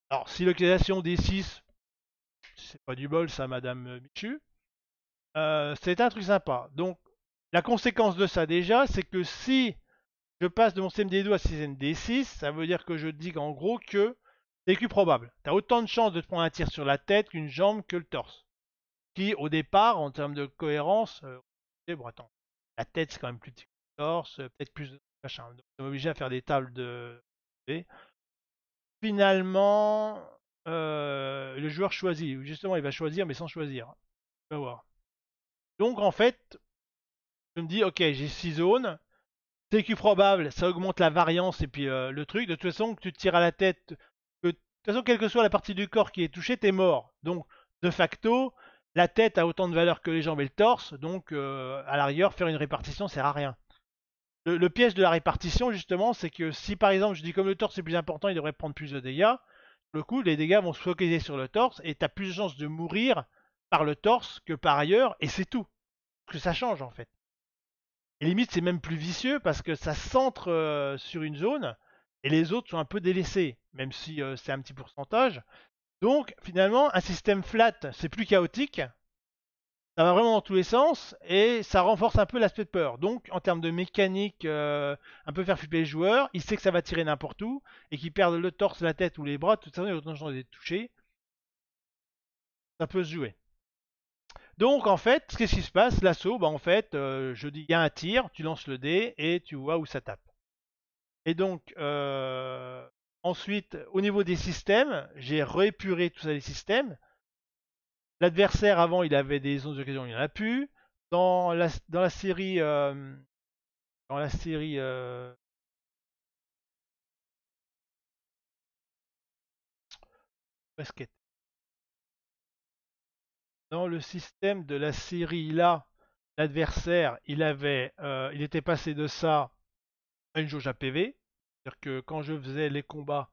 Alors si localisation des 6, c'est pas du bol ça Madame Michu, c'est un truc sympa. Donc la conséquence de ça déjà, c'est que si je passe de mon CMD2 à CMD6, ça veut dire que je dis qu'en gros que c'est plus probable. Tu as autant de chances de te prendre un tir sur la tête qu'une jambe que le torse. Qui, au départ, en termes de cohérence, bon, attends, la tête c'est quand même plus petit que le torse, peut-être plus de machin. Donc, on est obligé à faire des tables de. Finalement, le joueur choisit. Justement, il va choisir, mais sans choisir. On va voir. Donc, en fait, je me dis, ok, j'ai 6 zones. C'est plus probable, ça augmente la variance et puis le truc. De toute façon, que tu te tires à la tête, de toute façon, quelle que soit la partie du corps qui est touchée, t'es mort. Donc, de facto, la tête a autant de valeur que les jambes et le torse. Donc, à la rigueur, faire une répartition sert à rien. Le piège de la répartition, justement, c'est que si par exemple, je dis comme le torse est plus important, il devrait prendre plus de dégâts. Le coup, les dégâts vont se focaliser sur le torse et tu as plus de chances de mourir par le torse que par ailleurs, et c'est tout. Parce que ça change en fait. Et limite, c'est même plus vicieux parce que ça centre sur une zone et les autres sont un peu délaissés, même si c'est un petit pourcentage. Donc, finalement, un système flat, c'est plus chaotique, ça va vraiment dans tous les sens et ça renforce un peu l'aspect de peur. Donc, en termes de mécanique, un peu faire flipper les joueurs, il sait que ça va tirer n'importe où et qu'ils perdent le torse, la tête ou les bras, de toute façon, il y a autant de chances d'être touchés, ça peut se jouer. Donc, en fait, qu'est-ce qui se passe? L'assaut, bah, en fait, je dis, il y a un tir, tu lances le dé et tu vois où ça tape. Et donc, ensuite, au niveau des systèmes, j'ai réépuré tous les systèmes. L'adversaire, avant, il avait des zones d'occasion, il n'y en a plus. Dans la série, dans la série basket, dans le système de la série là, l'adversaire, il était passé de ça à une jauge APV. C'est-à-dire que quand je faisais les combats,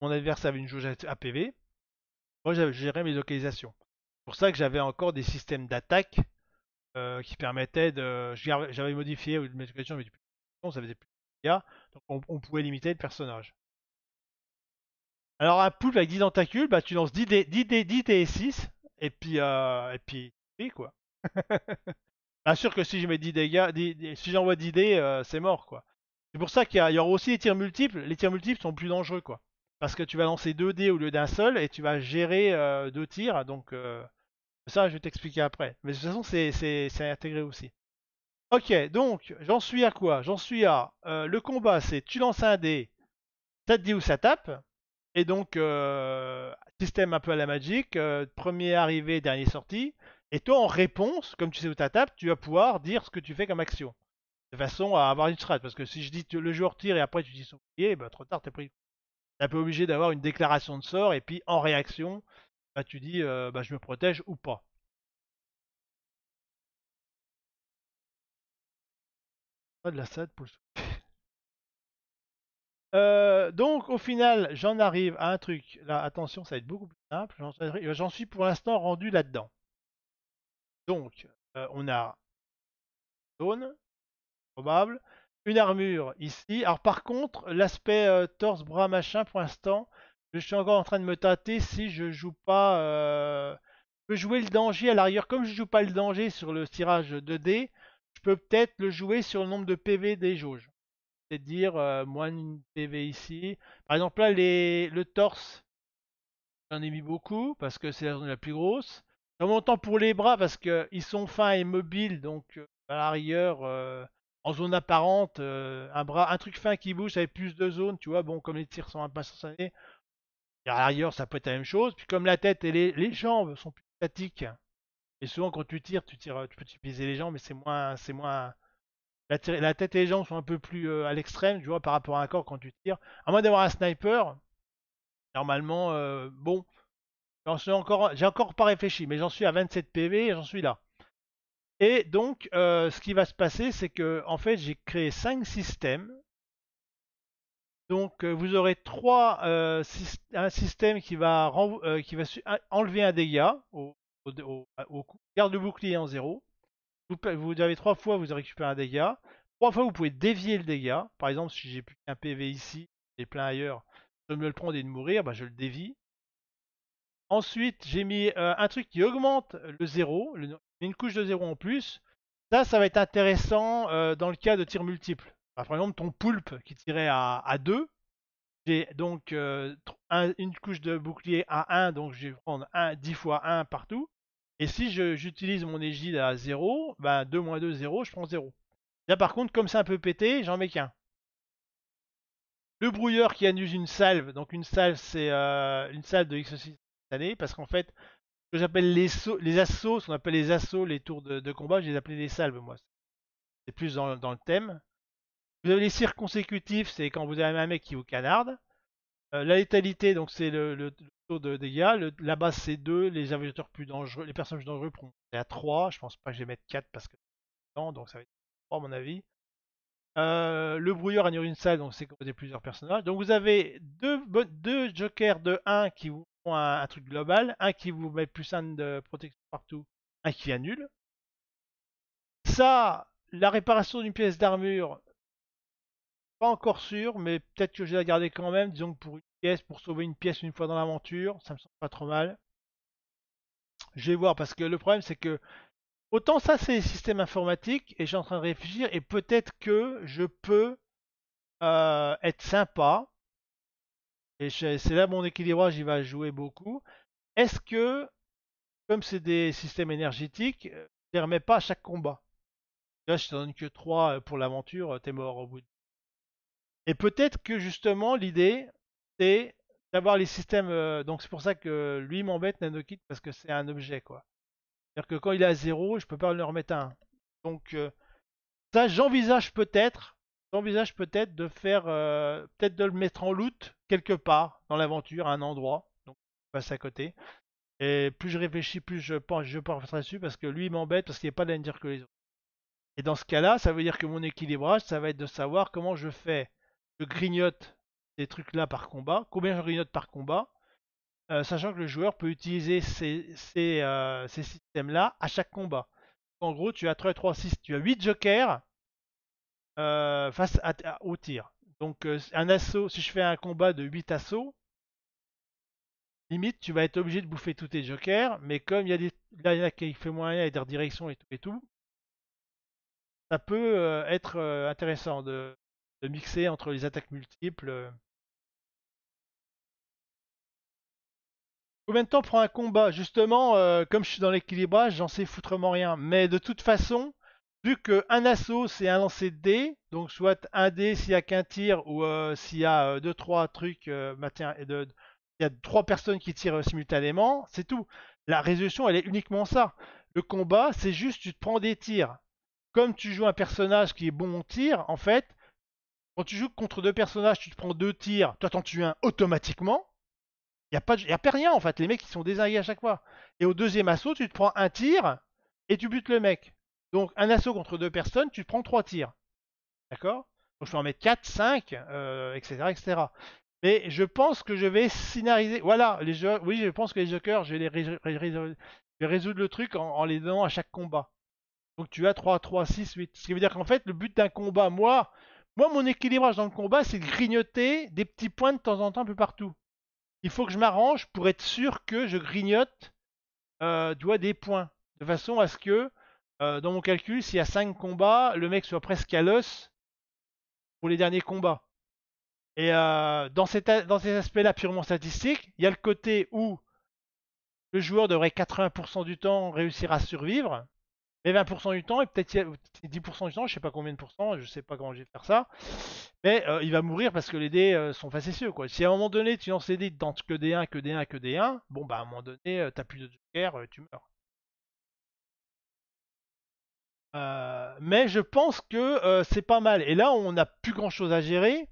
mon adversaire avait une jauge APV. Moi, j'avais géré mes localisations. C'est pour ça que j'avais encore des systèmes d'attaque qui permettait de. J'avais modifié mes questions, mais ça faisait plus de dégâts, donc on pouvait limiter le personnage. Alors un poulpe avec 10 tentacules, bah tu lances 10 dés et 6, et puis oui quoi. Bien sûr que si je mets 10 dégâts, si j'envoie 10 dés, c'est mort quoi. C'est pour ça il y aura aussi les tirs multiples. Les tirs multiples sont plus dangereux quoi. Parce que tu vas lancer 2 dés au lieu d'un seul et tu vas gérer 2 tirs. Donc ça je vais t'expliquer après. Mais de toute façon c'est intégré aussi. Ok, donc j'en suis à quoi? J'en suis à le combat, c'est tu lances un dé, ça te dit où ça tape, et donc système un peu à la Magic, premier arrivé, dernier sorti, et toi en réponse, comme tu sais où ça tape, tu vas pouvoir dire ce que tu fais comme action, de façon à avoir une strat, parce que si je dis le joueur tire et après tu dis sauvegarder, bah trop tard, t'es pris. T'es un peu obligé d'avoir une déclaration de sort, et puis en réaction, bah, tu dis bah, je me protège ou pas. Pas de la salade pour le souper. Donc au final, j'en arrive à un truc. Là, attention, ça va être beaucoup plus simple. J'en suis pour l'instant rendu là-dedans. Donc, on a zone, probable, une armure ici. Alors par contre, l'aspect torse, bras, machin, pour l'instant, je suis encore en train de me tâter si je joue pas. Je peux jouer le danger à l'arrière. Comme je joue pas le danger sur le tirage 2D, je peux peut-être le jouer sur le nombre de PV des jauges. C'est-à-dire moins une PV ici. Par exemple là, le torse, j'en ai mis beaucoup parce que c'est la zone la plus grosse. En montant pour les bras parce qu'ils sont fins et mobiles, donc à l'arrière, en zone apparente, un truc fin qui bouge avec plus de zones, tu vois, bon, comme les tirs sont un peu instantanés, à l'arrière ça peut être la même chose. Puis comme la tête et les jambes sont plus statiques, et souvent quand tu tires, tu peux utiliser les jambes, mais c'est moins. La tête et les jambes sont un peu plus à l'extrême, tu vois, par rapport à un corps quand tu tires. À moins d'avoir un sniper, normalement, bon, j'ai encore pas réfléchi, mais j'en suis à 27 PV et j'en suis là. Et donc, ce qui va se passer, c'est que en fait, j'ai créé 5 systèmes. Donc, vous aurez un système qui va enlever un dégât au coup. Garde le bouclier en zéro. Vous avez 3 fois, vous récupérez un dégât. 3 fois, vous pouvez dévier le dégât. Par exemple, si j'ai plus qu'un PV ici et plein ailleurs, je me le prendre et de mourir, bah, je le dévie. Ensuite, j'ai mis un truc qui augmente le zéro, une couche de zéro en plus. Ça va être intéressant dans le cas de tirs multiples. Par exemple, ton poulpe qui tirait à 2, j'ai donc une couche de bouclier à 1, donc je vais prendre 10 fois 1 partout. Et si j'utilise mon égide à 0, ben 2 moins 2, 0, je prends 0. Là par contre, comme c'est un peu pété, j'en mets qu'un. Le brouilleur qui annule une salve, donc une salve c'est une salve de X6 année, parce qu'en fait, ce que j'appelle les assauts, ce qu'on appelle les assauts, les tours de combat, je les appelais les salves moi. C'est plus dans le thème. Vous avez les cires consécutifs, c'est quand vous avez un mec qui vous canarde. La létalité, donc c'est le taux de dégâts. La base c'est 2, les aviateurs plus dangereux, les personnages dangereux pourront monter à 3. Je pense pas que je vais mettre 4 parce que c'est temps, donc ça va être 3 à mon avis. Le brouilleur annule une salle, donc c'est composé de plusieurs personnages. Donc vous avez deux jokers de 1 qui vous font un truc global, un qui vous met plus 1 de protection partout, un qui annule. Ça, la réparation d'une pièce d'armure, pas encore sûr, mais peut-être que je vais la garder quand même. Disons que pour une pièce, pour sauver une pièce une fois dans l'aventure, ça me semble pas trop mal. Je vais voir parce que le problème c'est que autant ça c'est les systèmes informatiques et je suis en train de réfléchir et peut-être que je peux être sympa et c'est là mon équilibrage il va jouer beaucoup. Est-ce que comme c'est des systèmes énergétiques, je les remets pas à chaque combat? Là je te donne que 3 pour l'aventure, t'es mort au bout. Et peut-être que justement l'idée c'est d'avoir les systèmes. Donc c'est pour ça que lui m'embête NanoKit parce que c'est un objet quoi. C'est-à-dire que quand il est à 0, je peux pas le remettre à 1. Donc ça, j'envisage peut-être de faire, peut-être de le mettre en loot quelque part dans l'aventure, à un endroit. Donc je passe à côté. Et plus je réfléchis, plus je pense dessus parce que lui il m'embête parce qu'il n'est pas de la même dire que les autres. Et dans ce cas-là, ça veut dire que mon équilibrage, ça va être de savoir comment je fais. Je grignote ces trucs-là par combat. Combien je grignote par combat, sachant que le joueur peut utiliser ces systèmes-là à chaque combat. En gros, tu as 3, 3, 6, tu as 8 jokers face au tir. Donc un assaut, si je fais un combat de 8 assauts, limite tu vas être obligé de bouffer tous tes jokers, mais comme là, il y en a qui fait moyen et des redirections et tout, ça peut être intéressant de mixer entre les attaques multiples. Combien de temps prend un combat? Justement, comme je suis dans l'équilibrage, j'en sais foutrement rien. Mais de toute façon, vu qu'un assaut c'est un lancer de dés, donc soit un dé s'il n'y a qu'un tir ou s'il y a 2-3 trucs, bah tiens, il y a 3 personnes qui tirent simultanément, c'est tout. La résolution elle est uniquement ça. Le combat c'est juste tu te prends des tirs. Comme tu joues un personnage qui est bon en tir, en fait, quand tu joues contre deux personnages, tu te prends 2 tirs, toi t'en tues un automatiquement. Il n'y a pas rien en fait, les mecs ils sont désingués à chaque fois. Et au deuxième assaut, tu te prends un tir et tu butes le mec. Donc un assaut contre 2 personnes, tu te prends 3 tirs. D'accord? Donc je peux en mettre 4, 5, etc., etc. Mais je pense que je vais scénariser. Voilà, les jeux. Oui, je pense que les jokers, je vais je vais résoudre le truc en les donnant à chaque combat. Donc tu as 3, 3, 6, 8. Ce qui veut dire qu'en fait, le but d'un combat, moi, mon équilibrage dans le combat, c'est de grignoter des petits points de temps en temps un peu partout. Il faut que je m'arrange pour être sûr que je grignote tu vois, des points. De façon à ce que, dans mon calcul, s'il y a 5 combats, le mec soit presque à l'os pour les derniers combats. Et dans ces aspects-là purement statistiques, il y a le côté où le joueur devrait 80% du temps réussir à survivre, mais 20% du temps, et peut-être 10% du temps, je sais pas combien de pourcents, je sais pas comment je vais faire ça, mais il va mourir parce que les dés sont facétieux, quoi. Si à un moment donné tu lances les dés dans que D1, que D1, que D1, bon bah à un moment donné, t'as plus de joker, tu meurs. Mais je pense que c'est pas mal. Et là, on n'a plus grand chose à gérer.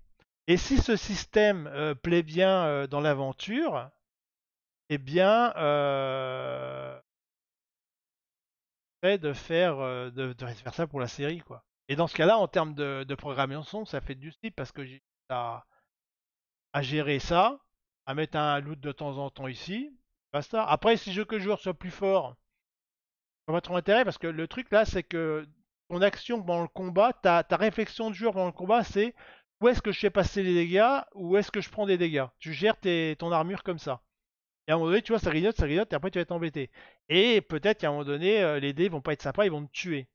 Et si ce système plaît bien dans l'aventure, eh bien, fait de faire ça pour la série, quoi. Et dans ce cas-là, en termes de programmation, ça fait du slip parce que j'ai à gérer ça, à mettre un loot de temps en temps ici. Basta. Après, si je veux que le joueur soit plus fort, ça va pas trop intérêt parce que le truc là, c'est que ton action pendant le combat, ta réflexion de joueur pendant le combat, c'est où est-ce que je fais passer les dégâts, ou est-ce que je prends des dégâts. Tu gères ton armure comme ça. Et à un moment donné, tu vois, ça grignote, et après tu vas être embêté. Et peut-être qu'à un moment donné, les dés vont pas être sympas, ils vont te tuer.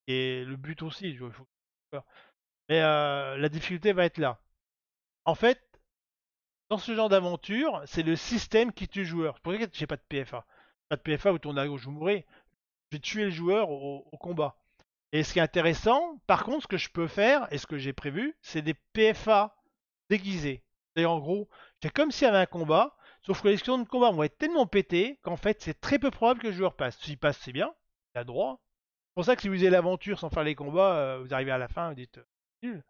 Et le but aussi, il faut. Mais la difficulté va être là. En fait, dans ce genre d'aventure, c'est le système qui tue le joueur. C'est pour ça que j'ai pas de PFA. Pas de PFA où tourne à gauche, vous mourrez. Je vais tuer le joueur au combat. Et ce qui est intéressant, par contre, ce que je peux faire, et ce que j'ai prévu, c'est des PFA déguisés. C'est-à-dire en gros, c'est comme s'il y avait un combat, sauf que les questions de combat vont être tellement pétées qu'en fait, c'est très peu probable que le joueur passe. S'il passe, c'est bien, il a droit. C'est pour ça que si vous faisiez l'aventure sans faire les combats, vous arrivez à la fin, vous dites nul.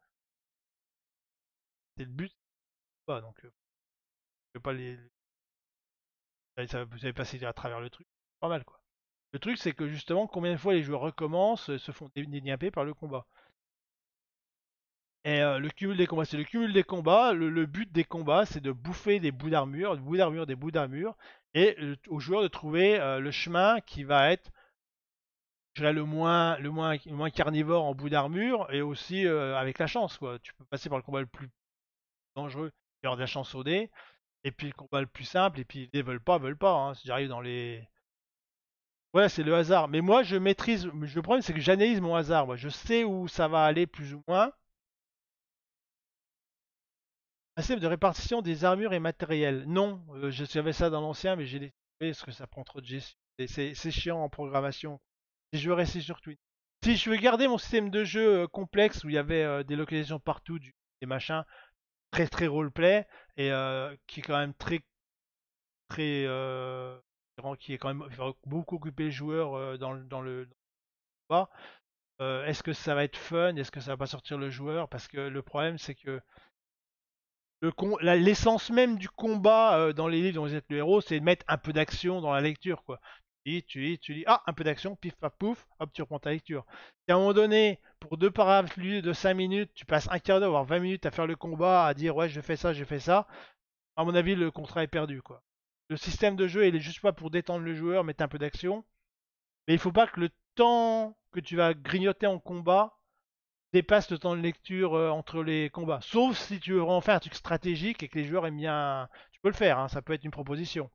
C'est le but, pas donc je vais pas vous avez passé à travers le truc, pas mal quoi. Le truc, c'est que justement, combien de fois les joueurs recommencent, se font déniapper par le combat. Et le cumul des combats, c'est le cumul des combats. Le but des combats, c'est de bouffer des bouts d'armure, des bouts d'armure, des bouts d'armure, et au joueur de trouver le chemin qui va être, je dirais, le moins carnivore en bouts d'armure, et aussi avec la chance, quoi. Tu peux passer par le combat le plus dangereux et avoir de la chance au dé, et puis le combat le plus simple, et puis ils veulent pas. Hein. Si j'arrive dans les. Ouais, c'est le hasard. Mais moi, je maîtrise. Le problème, c'est que j'analyse mon hasard. Moi, je sais où ça va aller plus ou moins. Un système de répartition des armures et matériels. Non, j'avais ça dans l'ancien, mais j'ai détruit parce que ça prend trop de gestion. C'est chiant en programmation. Et je veux rester sur Twitch. Si je veux garder mon système de jeu complexe où il y avait des localisations partout, des machins, très très roleplay, et qui est quand même très qui est quand même va beaucoup occuper le joueur dans le combat. Est-ce que ça va être fun? Est-ce que ça va pas sortir le joueur? Parce que le problème c'est que l'essence même du combat dans les livres dont vous êtes le héros, c'est de mettre un peu d'action dans la lecture, quoi. Tu dis, ah, un peu d'action, pif, paf, pouf, hop, tu reprends ta lecture. Si à un moment donné, pour deux paragraphes de 5 minutes, tu passes un quart d'heure, voire 20 minutes à faire le combat, à dire, ouais, je fais ça, à mon avis, le contrat est perdu, quoi. Le système de jeu, il est juste pas pour détendre le joueur, mettre un peu d'action. Mais il faut pas que le temps que tu vas grignoter en combat dépasse le temps de lecture entre les combats. Sauf si tu veux vraiment faire un truc stratégique et que les joueurs aiment bien. Tu peux le faire, hein, ça peut être une proposition.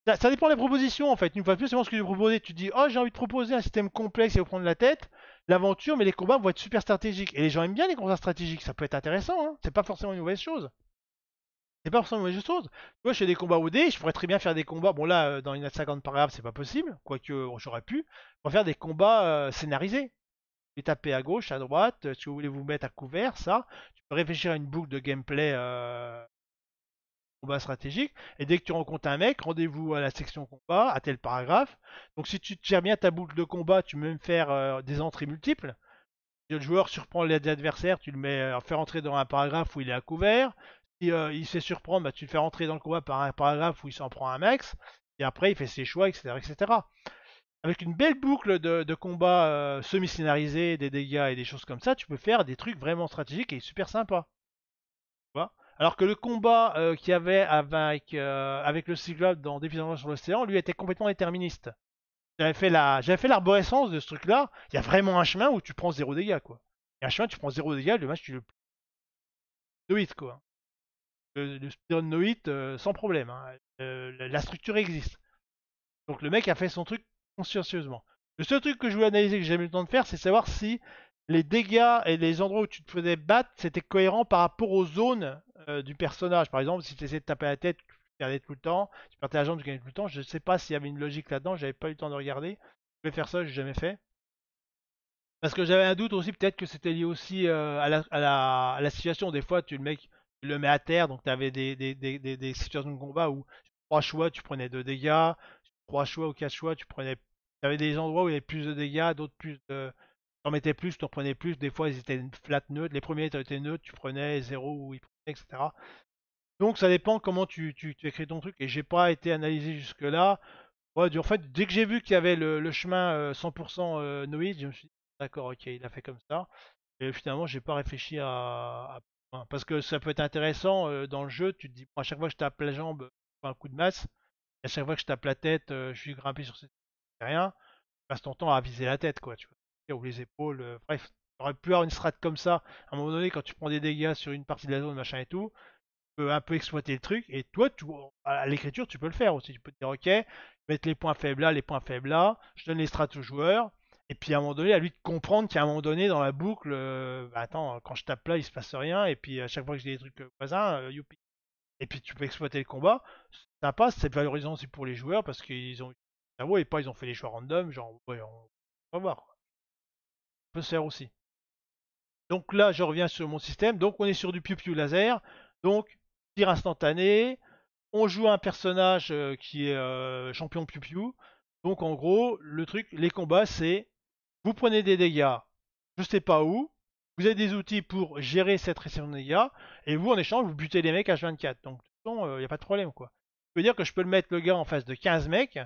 Ça dépend des propositions en fait. Une fois de plus, c'est ce que je vais proposer. Tu dis, oh, j'ai envie de proposer un système complexe et vous prendre la tête. L'aventure, mais les combats vont être super stratégiques. Et les gens aiment bien les combats stratégiques. Ça peut être intéressant, hein. C'est pas forcément une mauvaise chose. C'est pas forcément une mauvaise chose. Tu vois, je fais des combats OD, je pourrais très bien faire des combats. Bon, là, dans une 50 paragraphes, c'est pas possible. Quoique, j'aurais pu. Pour faire des combats scénarisés. Et taper à gauche, à droite, si vous voulez vous mettre à couvert, ça. Tu peux réfléchir à une boucle de gameplay combat stratégique. Et dès que tu rencontres un mec, rendez-vous à la section combat, à tel paragraphe. Donc si tu gères bien ta boucle de combat, tu peux même faire des entrées multiples. Si le joueur surprend les adversaires, tu le mets faire entrer dans un paragraphe où il est à couvert. Si il se fait surprendre, bah, tu le fais rentrer dans le combat par un paragraphe où il s'en prend un max. Et après, il fait ses choix, etc. etc. avec une belle boucle de combat semi-scénarisé, des dégâts et des choses comme ça, tu peux faire des trucs vraiment stratégiques et super sympas. Tu vois. Alors que le combat qu'il y avait avec le Cyclope dans Défi d'Argent sur l'océan, lui était complètement déterministe. J'avais fait l'arborescence de ce truc-là. Il y a vraiment un chemin où tu prends zéro dégâts, quoi. Il y a un chemin, tu prends zéro dégâts, le match, tu le no hit, quoi. Le speedrun no hit sans problème, hein. La structure existe. Donc le mec a fait son truc consciencieusement. Le seul truc que je voulais analyser, que j'ai jamais eu le temps de faire, c'est savoir si les dégâts et les endroits où tu te faisais battre, c'était cohérent par rapport aux zones du personnage. Par exemple, si tu essayais de taper la tête, tu perdais tout le temps. Si tu perdais la jambe, tu gagnais tout le temps. Je ne sais pas s'il y avait une logique là-dedans, j'avais pas eu le temps de regarder. Je vais faire ça, j'ai jamais fait. Parce que j'avais un doute aussi, peut-être que c'était lié aussi à la situation. Des fois, le mec, tu le mets à terre, donc tu avais des situations de combat où trois choix, tu prenais 2 dégâts. Trois choix ou quatre choix, tu prenais. Tu avais des endroits où il y avait plus de dégâts, d'autres plus de. Tu en mettais plus, tu en prenais plus. Des fois, ils étaient flat neutres. Les premiers étaient neutres, tu prenais 0 ou ils prenaient, etc. Donc, ça dépend comment tu écris ton truc. Et j'ai pas été analysé jusque-là. Ouais, en fait, dès que j'ai vu qu'il y avait le chemin 100% Noïd, je me suis dit, d'accord, ok, il a fait comme ça. Et finalement, j'ai pas réfléchi parce que ça peut être intéressant dans le jeu. Tu te dis, bon, à chaque fois que je tape la jambe, je fais un coup de masse. Et à chaque fois que je tape la tête, je suis grimpé sur cette. C'est rien. Tu passes ton temps à viser la tête, quoi, tu vois. Ou les épaules. Bref, tu aurais pu avoir une strat comme ça. À un moment donné, quand tu prends des dégâts sur une partie de la zone, machin et tout, peux un peu exploiter le truc. Et toi, à l'écriture, tu peux le faire aussi. Tu peux te dire, ok, mettre les points faibles là, les points faibles là. Je donne les strats aux joueurs. Et puis à un moment donné, à lui de comprendre qu'à un moment donné, dans la boucle, bah, attends, quand je tape là, il se passe rien. Et puis à chaque fois que j'ai des trucs voisins, youpi. Et puis tu peux exploiter le combat. Ça passe, c'est valorisant aussi pour les joueurs parce qu'ils ont eu le cerveau et pas ils ont fait les choix random. Genre, ouais, on va voir, quoi. Ça peut se faire aussi. Donc là, je reviens sur mon système. Donc on est sur du piu-piu laser. Donc tir instantané. On joue un personnage qui est champion Piu Piu. Donc en gros, le truc, les combats, c'est vous prenez des dégâts, je sais pas où, vous avez des outils pour gérer cette réception de dégâts, et vous en échange, vous butez les mecs H24. Donc de toute façon, il n'y a pas de problème quoi. Je veux dire que je peux le mettre le gars en face de 15 mecs.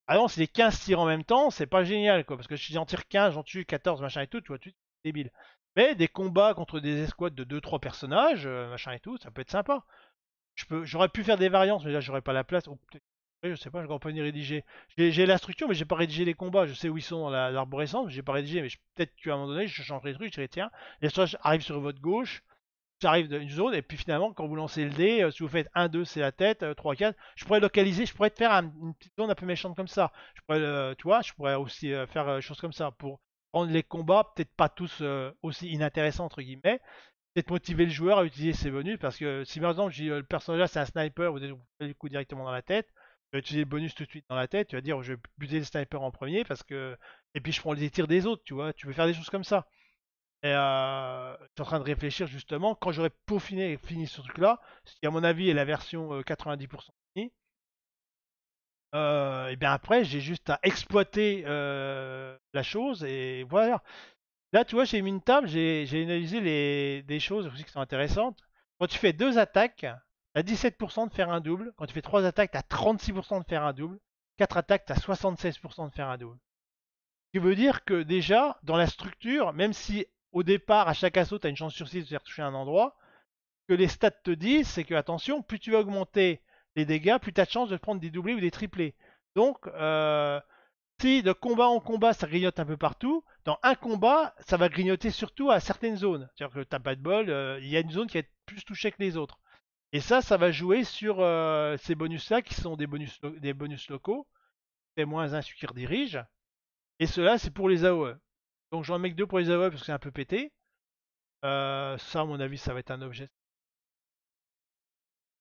Ah non, c'est les 15 tirs en même temps, c'est pas génial quoi, parce que si j'en tire 15, j'en tue 14, machin et tout, tu vois, tu es débile. Mais des combats contre des escouades de 2-3 personnages, machin et tout, ça peut être sympa. J'aurais pu faire des variantes, mais là j'aurais pas la place. Ou peut-être, je sais pas, je ne pas ni rédiger. J'ai la structure, mais j'ai pas rédigé les combats. Je sais où ils sont dans l'arborescence, mais j'ai pas rédigé. Mais peut-être qu'à un moment donné, je changerai les trucs. Je dirais tiens, les stages arrivent sur votre gauche, j'arrive d'une zone, et puis finalement, quand vous lancez le dé, si vous faites 1, 2, c'est la tête, 3, 4, je pourrais localiser, je pourrais te faire une petite zone un peu méchante comme ça. Je pourrais, tu vois, je pourrais aussi faire des choses comme ça pour rendre les combats peut-être pas tous aussi inintéressants entre guillemets, peut-être motiver le joueur à utiliser ses bonus parce que si par exemple le personnage là c'est un sniper, vous faites le coup directement dans la tête, tu vas utiliser le bonus tout de suite dans la tête, tu vas dire je vais buter le sniper en premier parce que et puis je prends les tirs des autres, tu vois, tu peux faire des choses comme ça. Et je suis en train de réfléchir justement quand j'aurai peaufiné et fini ce truc là, ce qui à mon avis est la version 90% finie. Et bien après j'ai juste à exploiter la chose et voilà. Là, tu vois, j'ai mis une table, j'ai analysé des choses aussi qui sont intéressantes. Quand tu fais deux attaques, tu as 17% de faire un double. Quand tu fais trois attaques, tu as 36% de faire un double. Quatre attaques, tu as 76% de faire un double. Ce qui veut dire que déjà, dans la structure, même si au départ, à chaque assaut, tu as une chance sur 6 de faire toucher un endroit, ce que les stats te disent, c'est que, attention, plus tu vas augmenter les dégâts, plus tu as de chances de prendre des doublés ou des triplés. Donc, si de combat en combat ça grignote un peu partout, dans un combat ça va grignoter surtout à certaines zones. C'est-à-dire que t'as pas de bol, il y a une zone qui va être plus touchée que les autres. Et ça va jouer sur ces bonus-là qui sont des bonus locaux. Fait -1 celui qui redirige. Et ceux-là c'est pour les AOE. Donc j'en mets que 2 pour les AOE parce que c'est un peu pété. Ça à mon avis ça va être un objet,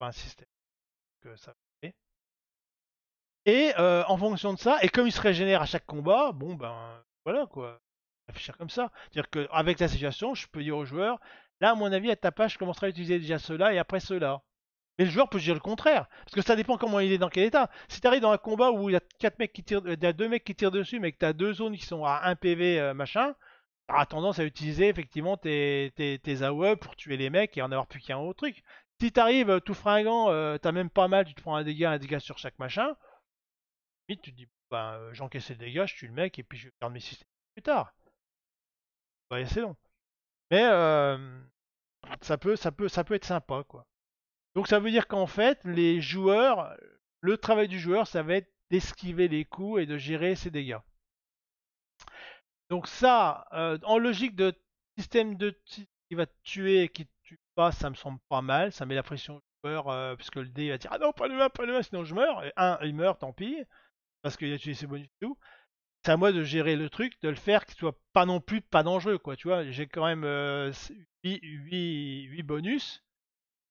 pas un système que ça va être. Et en fonction de ça, et comme il se régénère à chaque combat, bon ben voilà quoi. Réfléchir comme ça. C'est-à-dire qu'avec la situation, je peux dire aux joueurs, là à mon avis à ta page, je commencerai à utiliser déjà cela et après cela. Mais le joueur peut dire le contraire, parce que ça dépend comment il est dans quel état. Si tu arrives dans un combat où il y a quatre mecs qui tirent, il y a deux mecs qui tirent dessus, mais que tu as deux zones qui sont à 1 PV machin, tu auras tendance à utiliser effectivement tes AOE pour tuer les mecs et en avoir plus qu'un autre truc. Si tu arrives tout fringant, t'as même pas mal, tu te prends un dégât sur chaque machin, vite tu te dis, ben, j'encaisse les dégâts, je tue le mec et puis je garde mes systèmes plus tard. Ouais, c'est long. Mais ça peut être sympa, quoi. Donc ça veut dire qu'en fait, les joueurs, le travail du joueur, ça va être d'esquiver les coups et de gérer ses dégâts. Donc ça, en logique de système de qui va te tuer et qui te tue pas, ça me semble pas mal. Ça met la pression au joueur, puisque le dé va dire ah non, pas le 1, sinon je meurs. Et un, il meurt, tant pis, parce qu'il a tué ses bonus et tout. C'est à moi de gérer le truc, de le faire qu'il soit pas non plus pas dangereux, quoi. Tu vois, j'ai quand même 8 bonus.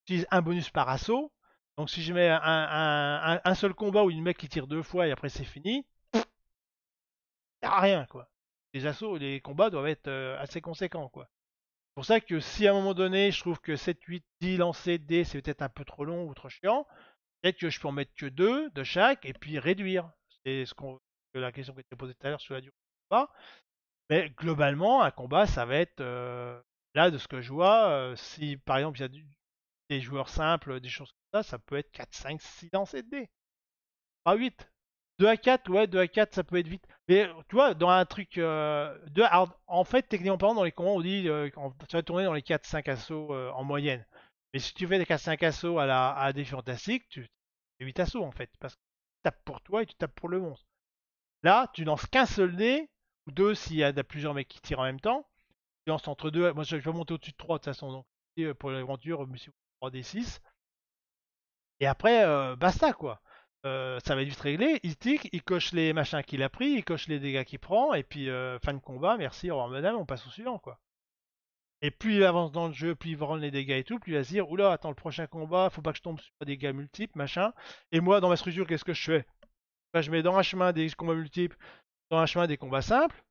J'utilise un bonus par assaut. Donc si je mets un seul combat où une mec qui tire 2 fois et après c'est fini, y a rien, quoi. Les assauts, les combats doivent être assez conséquents, quoi. C'est pour ça que si à un moment donné je trouve que 7, 8, 10 lancers de dés c'est peut-être un peu trop long ou trop chiant, peut-être que je peux en mettre que 2 de chaque et puis réduire. C'est la question qui a été posée tout à l'heure sur la durée du combat. Mais globalement, un combat, ça va être là de ce que je vois. Si par exemple il y a des joueurs simples, des choses comme ça peut être 4, 5, 6 lancers de dés. Pas 8. 2 à 4, ouais, 2 à 4, ça peut être vite. Mais tu vois, dans un truc. Alors, en fait, techniquement parlant, dans les combats, on dit tu vas tourner dans les 4-5 assauts en moyenne. Mais si tu fais des 4-5 assauts à des fantastiques, tu fais 8 assauts en fait. Parce que tu tapes pour toi et tu tapes pour le monstre. Là, tu lances qu'un seul dé, ou deux s'il y a plusieurs mecs qui tirent en même temps. Tu lances entre deux. Moi, je vais monter au-dessus de 3 de toute façon. Donc, pour l'aventure, monsieur 3d6. Et après, basta quoi. Ça va être vite réglé. Il tic, il coche les machins qu'il a pris, il coche les dégâts qu'il prend, et puis fin de combat, merci, au revoir madame, on passe au suivant quoi. Et plus il avance dans le jeu, plus il va rendre les dégâts et tout, plus il va se dire, oula, attends, le prochain combat, faut pas que je tombe sur des dégâts multiples, machin. Et moi, dans ma structure, qu'est-ce que je fais? Ben, je mets dans un chemin des combats multiples, dans un chemin des combats simples.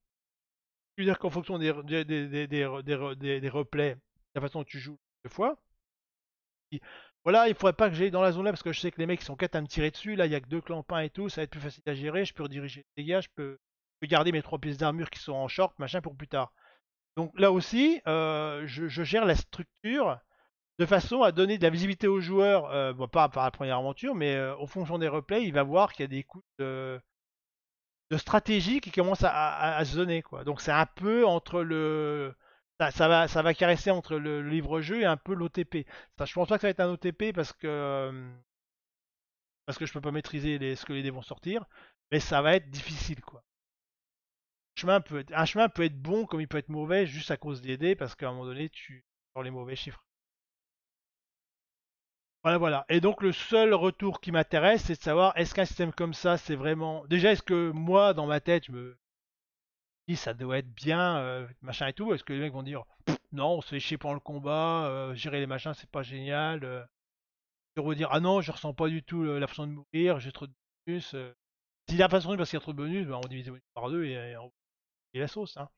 Je veux dire qu'en fonction des replays, de la façon dont tu joues deux fois, voilà, il faudrait pas que j'aille dans la zone là parce que je sais que les mecs ils sont 4 à me tirer dessus. Là, il y a que 2 clampins et tout, ça va être plus facile à gérer. Je peux rediriger les dégâts, je peux garder mes 3 pièces d'armure qui sont en short, machin pour plus tard. Donc là aussi, je gère la structure de façon à donner de la visibilité aux joueurs, bon, pas par la première aventure, mais en fonction des replays, il va voir qu'il y a des coups de stratégie qui commencent à se donner, quoi. Donc c'est un peu entre le. Ça va caresser entre le livre-jeu et un peu l'OTP. Ça, je pense pas que ça va être un OTP parce que je peux pas maîtriser ce que les dés vont sortir, mais ça va être difficile, quoi. Un chemin peut être bon comme il peut être mauvais juste à cause des dés parce qu'à un moment donné tu sors les mauvais chiffres. Voilà, voilà. Et donc le seul retour qui m'intéresse, c'est de savoir est-ce qu'un système comme ça, c'est vraiment. Déjà, est-ce que moi, dans ma tête, je me dis ça doit être bien, machin et tout. Est-ce que les mecs vont dire non, on se fait chier pendant le combat, gérer les machins, c'est pas génial. Ils vont dire ah non, je ressens pas du tout la façon de mourir, j'ai trop de bonus. Si la façon de parce qu'il y a trop de bonus, ben, on divise les bonus par deux et on fait la sauce. Hein.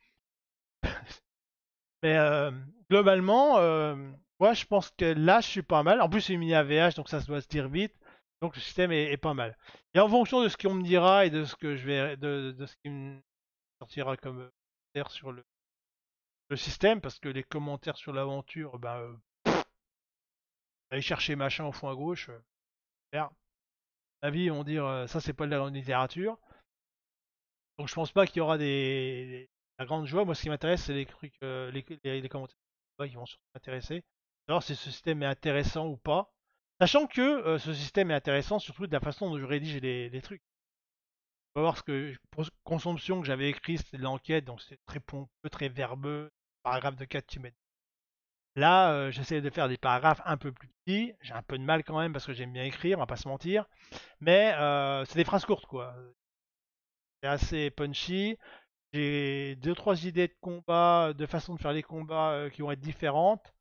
Mais globalement, moi je pense que là je suis pas mal. En plus c'est une mini AVH donc ça se doit se dire vite. Donc le système est pas mal. Et en fonction de ce qu'on me dira et de ce que je vais de ce qui me sortira comme commentaire sur le système, parce que les commentaires sur l'aventure, ben aller chercher machin au fond à gauche, faire. La vie, on dire ça c'est pas de la littérature. Donc je pense pas qu'il y aura la grande joie. Moi ce qui m'intéresse c'est les trucs, les commentaires qui vont surtout m'intéresser. Alors si ce système est intéressant ou pas. Sachant que ce système est intéressant surtout de la façon dont je rédige les trucs. On va voir ce que pour consomption que j'avais écrit, c'était de l'enquête, donc c'était très pompeux, très verbeux, paragraphe de 4 km. Là, j'essaie de faire des paragraphes un peu plus petits. J'ai un peu de mal quand même parce que j'aime bien écrire, on va pas se mentir. Mais c'est des phrases courtes quoi. C'est assez punchy. J'ai deux trois idées de combat, de façon de faire les combats qui vont être différentes.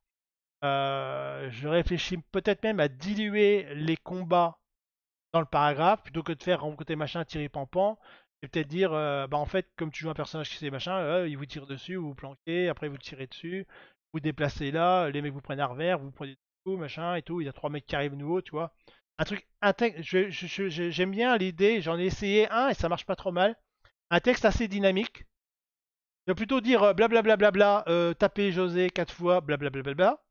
Je réfléchis peut-être même à diluer les combats dans le paragraphe plutôt que de faire rencontrer machin, tirer pampan. Et peut-être dire, bah en fait, comme tu joues un personnage qui sait machin, il vous tire dessus, vous vous planquez, après vous tirez dessus, vous déplacez là, les mecs vous prennent à revers, vous prenez tout, machin et tout. Il y a 3 mecs qui arrivent nouveaux, tu vois. Un truc intègre, j'aime bien l'idée, j'en ai essayé un et ça marche pas trop mal. Un texte assez dynamique. Il va plutôt dire blablabla, taper José 4 fois, blablabla.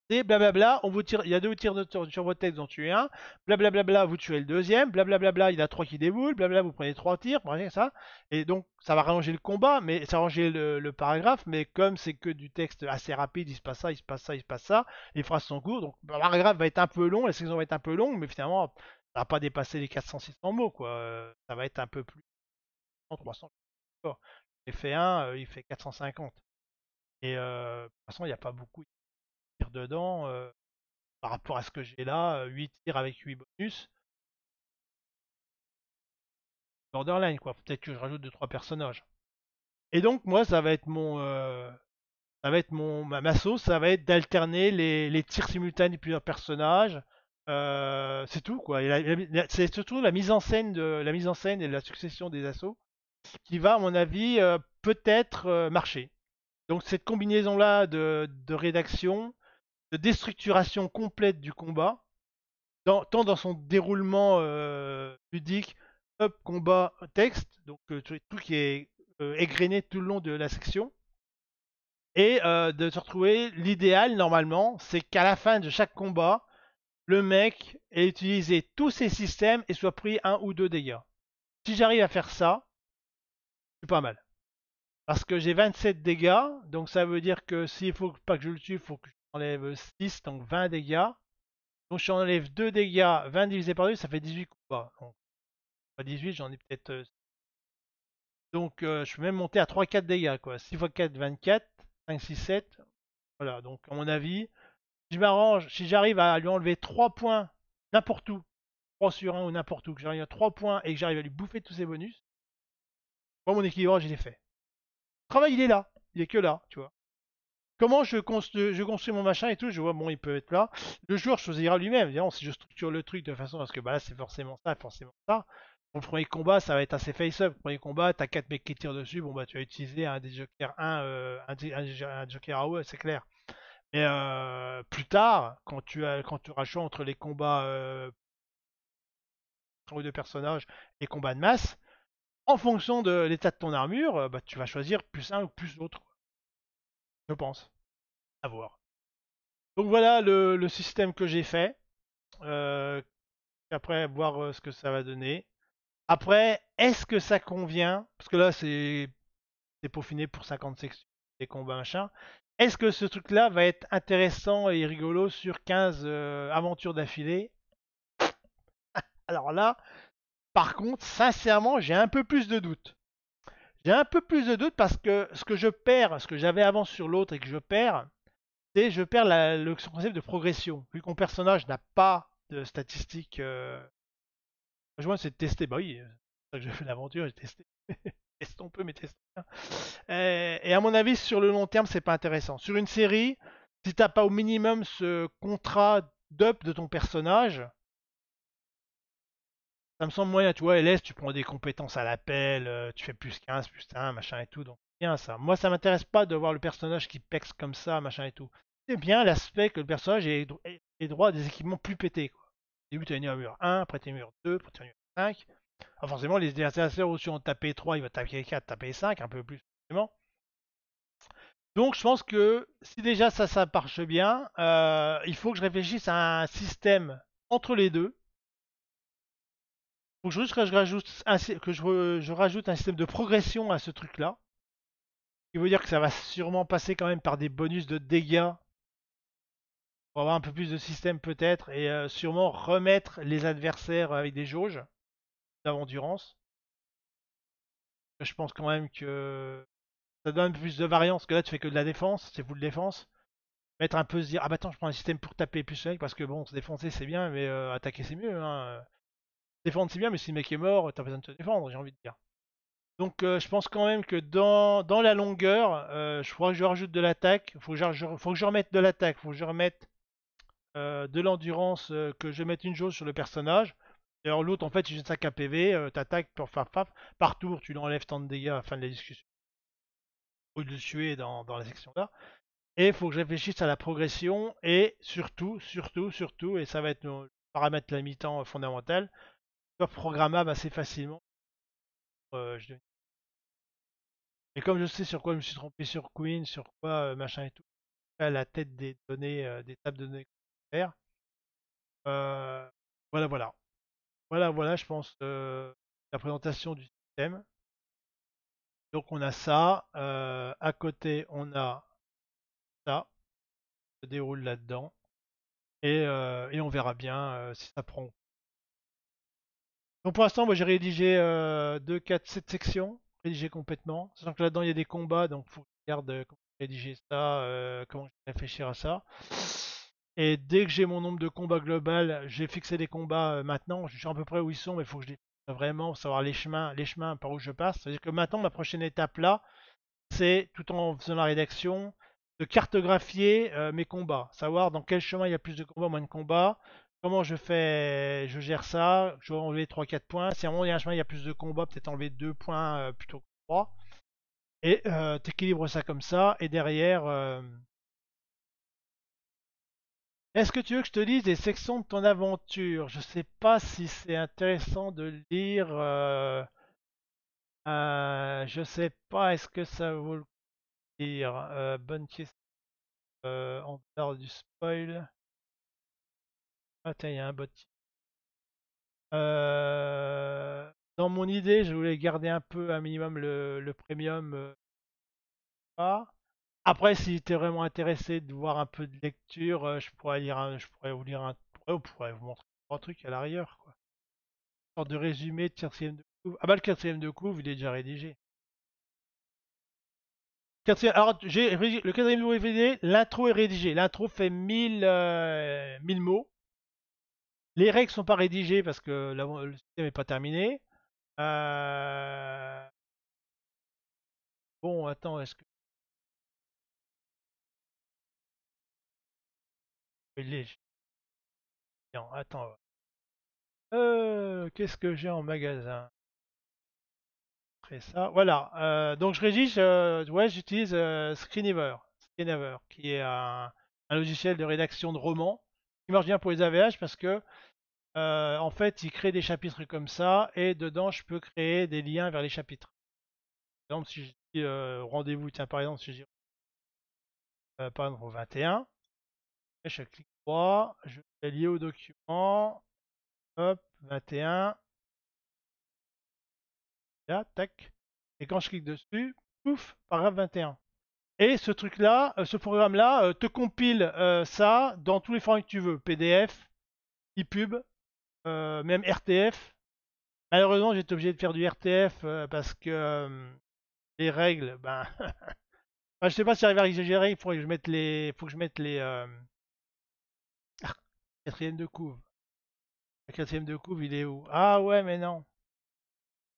C'est blablabla, on vous tire, il y a deux tirs sur votre tête, vous en tuez un, blablabla, vous tuez le deuxième, blablabla, il y en a trois qui déboulent, blablabla, vous prenez trois tirs, bref, ça. Et donc, ça va rallonger le combat, mais ça va rallonger le paragraphe, mais comme c'est que du texte assez rapide, il se passe ça, il se passe ça, il se passe ça, les phrases sont courtes, donc le paragraphe va être un peu long, la section va être un peu longue, mais finalement, ça va pas dépasser les 400-600 mots, quoi. Ça va être un peu plus 300. J'ai fait un, il fait 450. Et de toute façon, il n'y a pas beaucoup de tirs dedans. Par rapport à ce que j'ai là, 8 tirs avec 8 bonus. Borderline, quoi. Peut-être que je rajoute deux trois personnages. Et donc, moi, ça va être ma sauce, ça va être d'alterner les tirs simultanés de plusieurs personnages. C'est tout, quoi. C'est surtout la mise en scène et la succession des assauts qui va, à mon avis, peut-être marcher. Donc, cette combinaison-là de rédaction, de déstructuration complète du combat, tant dans son déroulement ludique, hop, combat, texte, donc tout qui est égrené tout le long de la section, et de se retrouver, l'idéal normalement, c'est qu'à la fin de chaque combat, le mec ait utilisé tous ses systèmes et soit pris un ou deux dégâts. Si j'arrive à faire ça, c'est pas mal. Parce que j'ai 27 dégâts, donc ça veut dire que s'il faut pas que je le tue, il faut que j'enlève 6, donc 20 dégâts. Donc je enlève 2 dégâts, 20 divisé par 2, ça fait 18 combats. Donc, pas 18, j'en ai peut-être. Donc je peux même monter à 3-4 dégâts, quoi. 6 x 4, 24. 5, 6, 7. Voilà, donc à mon avis, si je m'arrange, si j'arrive à lui enlever 3 points n'importe où, 3 sur 1 ou n'importe où, que j'arrive à 3 points et que j'arrive à lui bouffer tous ses bonus, moi mon équilibrage il est fait. Le travail il est là, il est que là, tu vois. Comment je construis mon machin et tout, je vois, bon, il peut être là. Le joueur choisira lui-même. Évidemment, si je structure le truc de façon à ce que bah là, c'est forcément ça, forcément ça. Pour le premier combat, ça va être assez face-up. Le premier combat, t'as 4 mecs qui tirent dessus, bon, bah, tu vas utiliser un des jokers 1, un joker AOE, c'est clair. Mais plus tard, quand tu auras le choix entre les combats entre deux personnages et combats de masse, en fonction de l'état de ton armure, bah, tu vas choisir plus un ou plus l'autre, je pense. À voir. Donc voilà le système que j'ai fait. Euh, Après, voir ce que ça va donner. Après, est-ce que ça convient? Parce que là, c'est peaufiné pour 50 sections, des combats, machin. Est-ce que ce truc-là va être intéressant et rigolo sur 15 aventures d'affilée? Alors là, par contre, sincèrement, j'ai un peu plus de doutes. J'ai un peu plus de doutes parce que ce que je perds, ce que j'avais avant sur l'autre et que je perds, c'est je perds le concept de progression. Vu que mon personnage n'a pas de statistiques. Moi, c'est de tester. Bah oui, c'est pour ça que j'ai fait l'aventure, j'ai testé. Testons peu, mais testons bien. Et à mon avis, sur le long terme, c'est pas intéressant. Sur une série, si t'as pas au minimum ce contrat d'up de ton personnage, ça me semble moyen. Tu vois, LS, tu prends des compétences à l'appel, tu fais plus 15, plus 1, machin et tout. Donc, c'est bien ça. Moi, ça m'intéresse pas de voir le personnage qui pexe comme ça, machin et tout. C'est bien l'aspect que le personnage ait droit à des équipements plus pétés, quoi. Au début, tu as une armure 1, après tu as une armure 2, après tu as une armure 5. Ah, forcément, les adversaires au-dessus ont tapé 3, il va taper 4, taper 5, un peu plus forcément. Donc je pense que si déjà ça marche bien, il faut que je réfléchisse à un système entre les deux. Il faut juste que je rajoute un système de progression à ce truc-là. Ce qui veut dire que ça va sûrement passer quand même par des bonus de dégâts pour avoir un peu plus de système peut-être et sûrement remettre les adversaires avec des jauges d'endurance. Je pense quand même que ça donne un peu plus de variance, parce que là tu fais que de la défense, c'est full défense. Mettre un peu se dire, ah bah attends, je prends un système pour taper plus le mec, parce que bon, se défoncer c'est bien, mais attaquer c'est mieux. Hein. Défendre c'est bien, mais si le mec est mort, t'as besoin de te défendre, j'ai envie de dire. Donc je pense quand même que dans la longueur, je crois que je rajoute de l'attaque, faut que je remette de l'attaque, faut que je remette de l'endurance, que je mette une jauge sur le personnage. D'ailleurs l'autre en fait il jette 5 KPV, t'attaques pour faire faf, par tour tu lui enlèves tant de dégâts à la fin de la discussion, ou de le tuer dans la section là. Et il faut que je réfléchisse à la progression et surtout, et ça va être le paramètre limitant fondamental, soit programmable assez facilement. Euh, je... Et comme je sais sur quoi je me suis trompé sur Queen, sur quoi machin et tout, à la tête des données, des tables de données complémentaires. Euh, voilà, voilà. Voilà, voilà, je pense, la présentation du système. Donc on a ça. À côté, on a ça qui se déroule là-dedans. Et on verra bien si ça prend. Donc pour l'instant, moi j'ai rédigé 2, 4, 7 sections, rédigé complètement. Sachant que là-dedans il y a des combats, donc il faut que je regarde comment rédiger ça, comment je vais réfléchir à ça. Et dès que j'ai mon nombre de combats global, j'ai fixé des combats maintenant. Je sais à peu près où ils sont, mais il faut que je les fixe vraiment pour savoir les chemins par où je passe. C'est-à-dire que maintenant, ma prochaine étape là, c'est tout en faisant la rédaction, de cartographier mes combats, savoir dans quel chemin il y a plus de combats, moins de combats, comment je fais, je gère ça, je vais enlever 3-4 points. Si à un moment il y a un chemin, il y a plus de combats, peut-être enlever 2 points plutôt que 3. Et t'équilibres ça comme ça. Et derrière, est-ce que tu veux que je te lise des sections de ton aventure? Je sais pas si c'est intéressant de lire. Je sais pas, est-ce que ça vaut le coup de lire? Bonne question. En dehors du spoil. Ah, tiens, il y a un bot. Dans mon idée, je voulais garder un peu, un minimum, le premium. Pas. Après, si tu es vraiment intéressé de voir un peu de lecture, je pourrais vous lire on pourrait vous montrer un truc à l'arrière, quoi. Une sorte de résumé de quatrième de couve. Ah bah le quatrième de couve, il est déjà rédigé. Alors, le quatrième de couve est rédigé, l'intro est rédigé. L'intro fait 1000 mots. Les règles sont pas rédigées parce que le système n'est pas terminé. Euh, Bon, attends, est-ce que il est chiant. Attends. Qu'est-ce que j'ai en magasin? Après ça, voilà. Donc je rédige, ouais, j'utilise Screenaver, qui est un logiciel de rédaction de romans qui marche bien pour les AVH parce que en fait, il crée des chapitres comme ça et dedans, je peux créer des liens vers les chapitres. Par exemple, si je dis rendez-vous, tiens, par exemple, si je dis par exemple au 21, je clique droit, je fais lier au document, hop, 21, là, tac. Et quand je clique dessus, pouf, paragraphe 21. Et ce truc-là, ce programme-là, te compile ça dans tous les formats que tu veux. PDF, EPUB, même RTF. Malheureusement, j'étais obligé de faire du RTF parce que les règles, ben, enfin, je sais pas si j'arrive à exagérer. Il faudrait que je mette faut que je mette les ah, quatrième de couve. Le quatrième de couve, il est où? Ah ouais, mais non.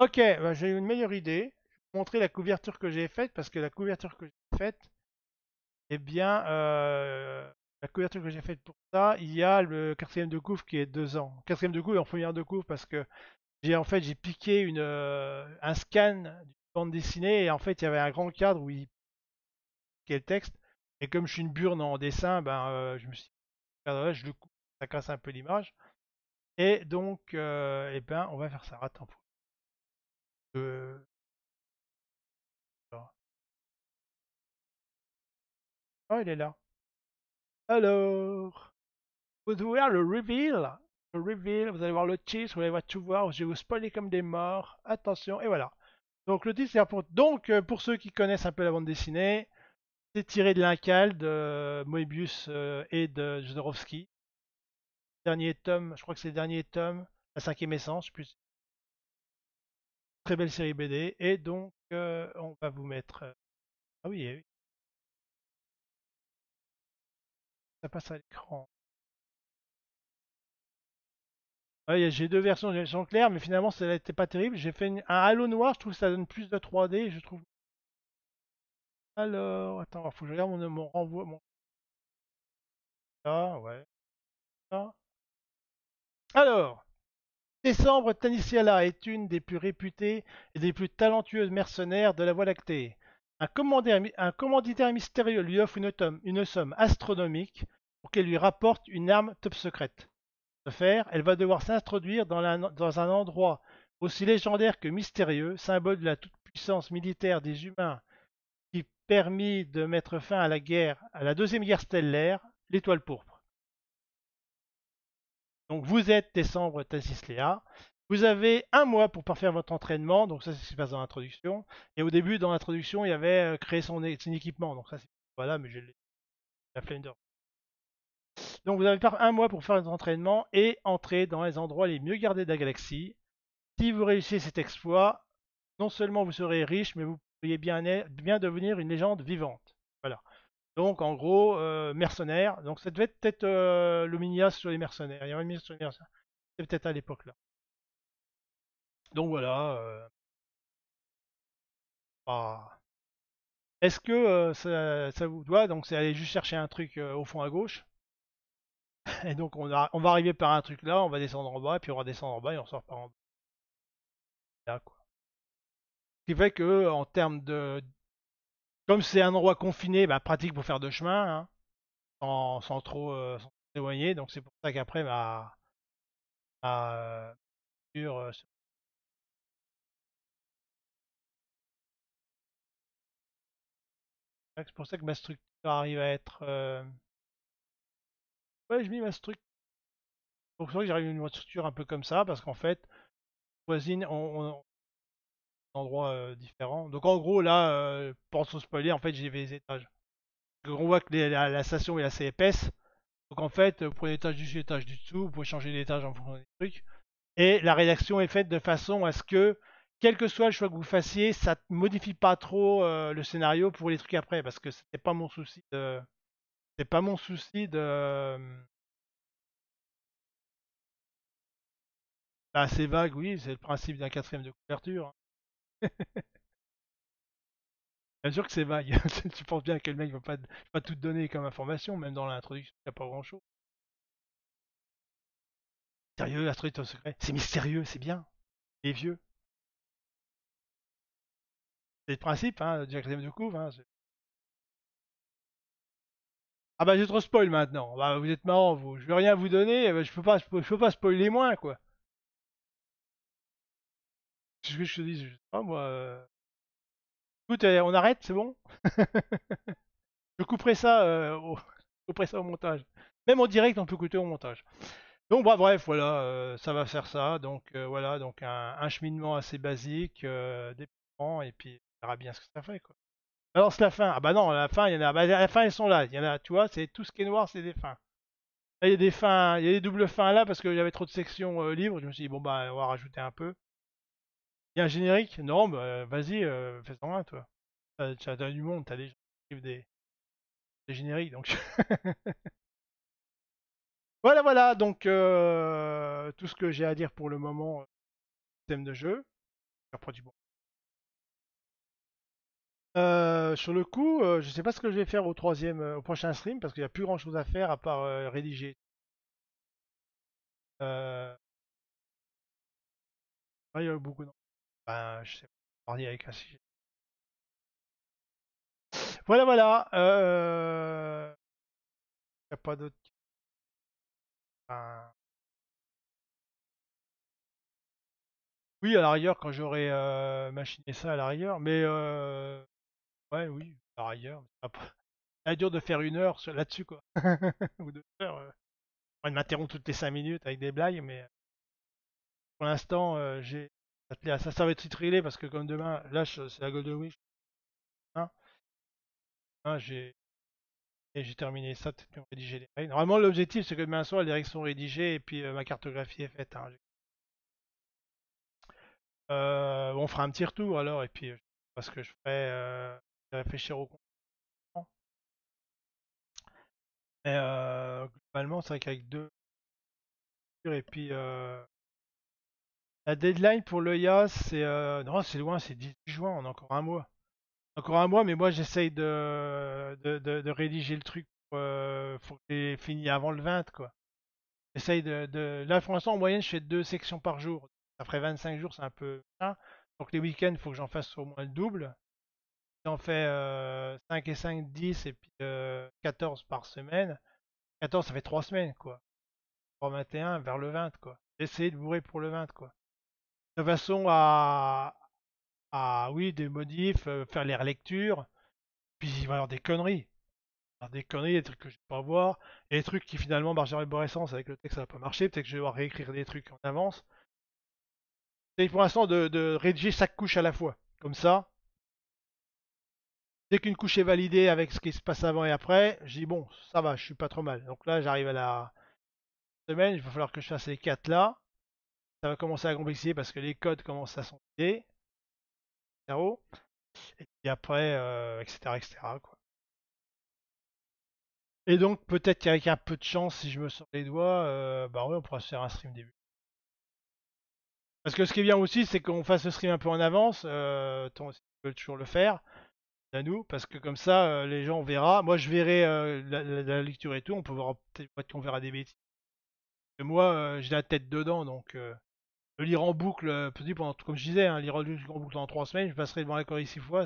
Ok, bah, j'ai une meilleure idée. Je vais vous montrer la couverture que j'ai faite parce que la couverture que j'ai faite, eh bien, la couverture que j'ai faite pour ça, il y a le quatrième de couvre qui est 2 ans. Quatrième de couvre et en première de couvre parce que j'ai piqué un scan d'une bande dessinée et en fait il y avait un grand cadre où il piquait le texte et comme je suis une burne en dessin, ben je me suis dit, cadre-là, je le coupe, ça casse un peu l'image et donc eh ben on va faire ça. Attends, euh, oh il est là. Alors. Vous devez voir le reveal. Le reveal, vous allez voir le cheese, vous allez voir tout voir. Je vais vous spoiler comme des morts. Attention, et voilà. Donc le titre, c'est pour ceux qui connaissent un peu la bande dessinée, c'est tiré de l'Incal de Moebius et de Jodorowsky. Dernier tome, je crois que c'est le dernier tome, la cinquième essence, plus très belle série BD. Et donc on va vous mettre. Ah oui, oui, ça passe à l'écran. Ouais, j'ai deux versions, j'ai version claire, mais finalement ça n'était pas terrible. J'ai fait un halo noir, je trouve que ça donne plus de 3D, je trouve. Alors, attends, faut que je regarde mon renvoi. Ah, ouais. Ça. Alors, Décembre Tanisiala est une des plus réputées et des plus talentueuses mercenaires de la Voie lactée. Un commanditaire mystérieux lui offre une somme astronomique pour qu'elle lui rapporte une arme top secrète. Pour ce faire, elle va devoir s'introduire dans un endroit aussi légendaire que mystérieux, symbole de la toute-puissance militaire des humains qui permis de mettre fin à la guerre, à la deuxième guerre stellaire, l'étoile pourpre. Donc vous êtes Décembre Tassisléa. Vous avez un mois pour parfaire votre entraînement, donc ça c'est ce qui se passe dans l'introduction. Et au début, dans l'introduction, il y avait créé son équipement, donc ça c'est voilà, mais j'ai la flemme de. Donc vous avez un mois pour faire votre entraînement et entrer dans les endroits les mieux gardés de la galaxie. Si vous réussissez cet exploit, non seulement vous serez riche, mais vous pourriez bien devenir une légende vivante. Voilà. Donc en gros, mercenaires. Donc ça devait être peut-être le Minias sur les mercenaires. Il y avait une Minias sur les mercenaires. C'est peut-être à l'époque là. Donc voilà. Bah, est-ce que ça vous doit? Donc c'est aller juste chercher un truc au fond à gauche. Et donc on va arriver par un truc là, on va descendre en bas, et puis on va descendre en bas et on sort par en bas. Là, quoi. Ce qui fait que en termes de. Comme c'est un endroit confiné, bah, pratique pour faire de chemin, hein, sans trop s'éloigner. Donc c'est pour ça qu'après ma c'est pour ça que ma structure arrive à être. Ouais, je mis ma structure. C'est pour ça que j'arrive à une structure un peu comme ça, parce qu'en fait, voisine, on endroits différents. Donc en gros, là, pour se spoiler, en fait, j'ai les étages. Donc, on voit que la station est assez épaisse. Donc en fait, vous prenez l'étage du dessus, l'étage du dessous, vous pouvez changer l'étage en fonction des trucs. Et la rédaction est faite de façon à ce que, quel que soit le choix que vous fassiez, ça ne modifie pas trop le scénario pour les trucs après, parce que c'était pas mon souci de. C'est pas mon souci de. Bah, c'est vague, oui, c'est le principe d'un quatrième de couverture, hein. Bien sûr que c'est vague. Tu penses bien que le mec ne va pas tout te donner comme information, même dans l'introduction, il n'y a pas grand chose. Sérieux, Asteroid au secret. C'est mystérieux, c'est bien. Il est vieux. C'est le principe, hein, du quatrième de couvre. Hein, ah bah j'ai trop spoil maintenant. Bah, vous êtes marrant, vous. Je veux rien vous donner, je peux pas spoiler moins, quoi. C'est ce que je te dis, je sais pas, moi. Écoute, on arrête, c'est bon? Je couperai ça, je couperai ça au montage. Même en direct, on peut couper au montage. Donc bah, bref, voilà, ça va faire ça. Donc voilà, donc un cheminement assez basique, des plans, et puis on verra bien ce que ça fait, quoi. Alors c'est la fin. Ah bah non, à la fin, il y en a. Bah, à la fin, ils sont là. Il y en a, tu vois, c'est tout ce qui est noir, c'est des fins. Là, il y a des fins, il y a des doubles fins là parce qu'il y avait trop de sections libres. Je me suis dit bon bah on va rajouter un peu. Il y a un générique? Non, bah vas-y, fais-en un, toi. T'as du monde, t'as des gens qui écrivent des génériques, donc. Voilà, voilà, donc tout ce que j'ai à dire pour le moment, thème de jeu. Produit bon. Sur le coup, je sais pas ce que je vais faire au prochain stream parce qu'il n'y a plus grand chose à faire à part rédiger. Il y a beaucoup. Non. Ben, je sais pas. Parler avec un sujet. Voilà, voilà. Y a pas d'autre. Ben, oui, à l'arrière, quand j'aurai machiné ça à l'arrière. Mais ouais, oui, à l'arrière. C'est dur de faire une heure là-dessus, quoi. Ou 2 heures. On m'interrompt toutes les 5 minutes avec des blagues, mais pour l'instant, j'ai attelé à ça. Ça va être titrilé parce que comme demain, là, c'est la Golden Week. Hein, hein, j'ai terminé ça, peut-être rédiger les règles. Normalement, l'objectif, c'est que demain soir, les règles sont rédigées et puis ma cartographie est faite, hein. On fera un petit retour alors, et puis parce que je ferai réfléchir au content. Mais globalement, c'est vrai qu'avec deux, et puis la deadline pour l'EIA, c'est non, c'est loin, c'est 18 juin, on a encore un mois. Encore un mois, mais moi j'essaye de rédiger le truc pour que j'ai fini avant le 20, quoi. J'essaye Là, pour l'instant, en moyenne, je fais 2 sections par jour. Ça ferait 25 jours, c'est un peu ça. Donc les week-ends, il faut que j'en fasse au moins le double. J'en fais 5 et 5, 10, et puis 14 par semaine. 14, ça fait 3 semaines, quoi. 3, 21, vers le 20, quoi. J'essaie de bourrer pour le 20, quoi. De façon oui, des modifs, faire les relectures. Puis il va y avoir des conneries. Alors, des conneries, des trucs que je vais pas voir, et des trucs qui finalement marchent dans l'arborescence avec le texte ça va pas marcher, peut-être que je vais devoir réécrire des trucs en avance. C'est pour l'instant de rédiger chaque couche à la fois. Comme ça, dès qu'une couche est validée avec ce qui se passe avant et après, je dis bon, ça va, je suis pas trop mal. Donc là, j'arrive à la semaine, il va falloir que je fasse les 4 là. Ça va commencer à complexifier parce que les codes commencent à s'empiler, etc. Et puis après, etc., etc., quoi. Et donc, peut-être qu'avec un peu de chance, si je me sors les doigts, bah ouais, on pourra se faire un stream début. Parce que ce qui est bien aussi, c'est qu'on fasse le stream un peu en avance. Si tu veux toujours le faire, à nous, parce que comme ça, les gens verra. Moi, je verrai la lecture et tout. On peut voir peut-être qu'on verra des bêtises. Et moi, j'ai la tête dedans, donc le lire en boucle, pendant, comme je disais, hein, lire en boucle en 3 semaines, je passerai devant la Corée 6 fois.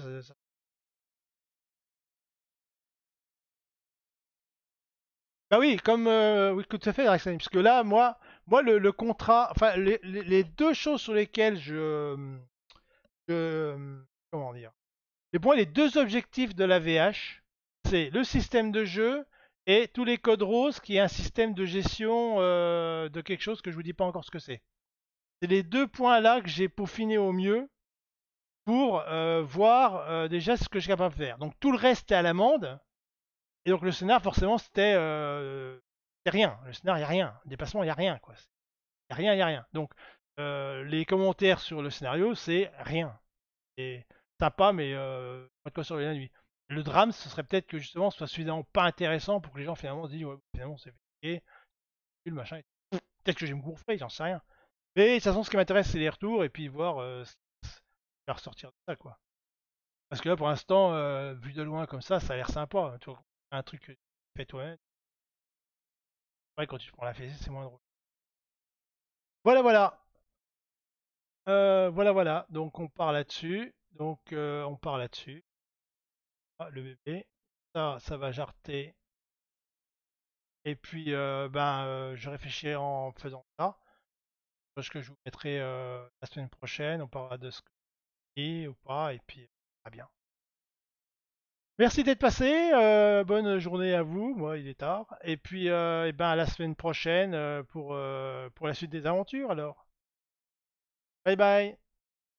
Bah oui, comme oui, tout à fait, Alexandre, parce que là, moi, le contrat, enfin, les deux choses sur lesquelles comment dire, pour moi, les deux objectifs de la VH, c'est le système de jeu et tous les codes roses, qui est un système de gestion de quelque chose que je vous dis pas encore ce que c'est. C'est les deux points là que j'ai peaufiné au mieux pour voir déjà ce que je suis capable de faire. Donc tout le reste est à l'amende. Et donc le scénar, forcément, c'était rien. Le scénar, il n'y a rien. Le dépassement, il n'y a rien. Quoi. Il n'y a rien, il n'y a rien. Donc les commentaires sur le scénario, c'est rien. C'est sympa, mais pas de quoi surveiller la nuit. Le drame, ce serait peut-être que justement, ce soit suffisamment pas intéressant pour que les gens finalement se disent, ouais, finalement, c'est fait, le machin. Peut-être que je vais me gourfrer, j'en sais rien. Mais de toute façon, ce qui m'intéresse, c'est les retours et puis voir ce qui va ressortir de ça, quoi. Parce que là, pour l'instant, vu de loin comme ça a l'air sympa. Tu vois, un truc que tu fais toi-même. Ouais, quand tu te prends la fessée, c'est moins drôle. Voilà, voilà. Voilà, voilà. Donc, on part là-dessus. Donc, on part là-dessus. Ah, le bébé. Ça va jarter. Et puis, je réfléchirai en faisant ça. Parce que je vous mettrai la semaine prochaine. On parlera de ce que c'est ou pas. Et puis, à bien. Merci d'être passé. Bonne journée à vous. Moi, il est tard. Et puis, à la semaine prochaine pour la suite des aventures alors. Bye bye.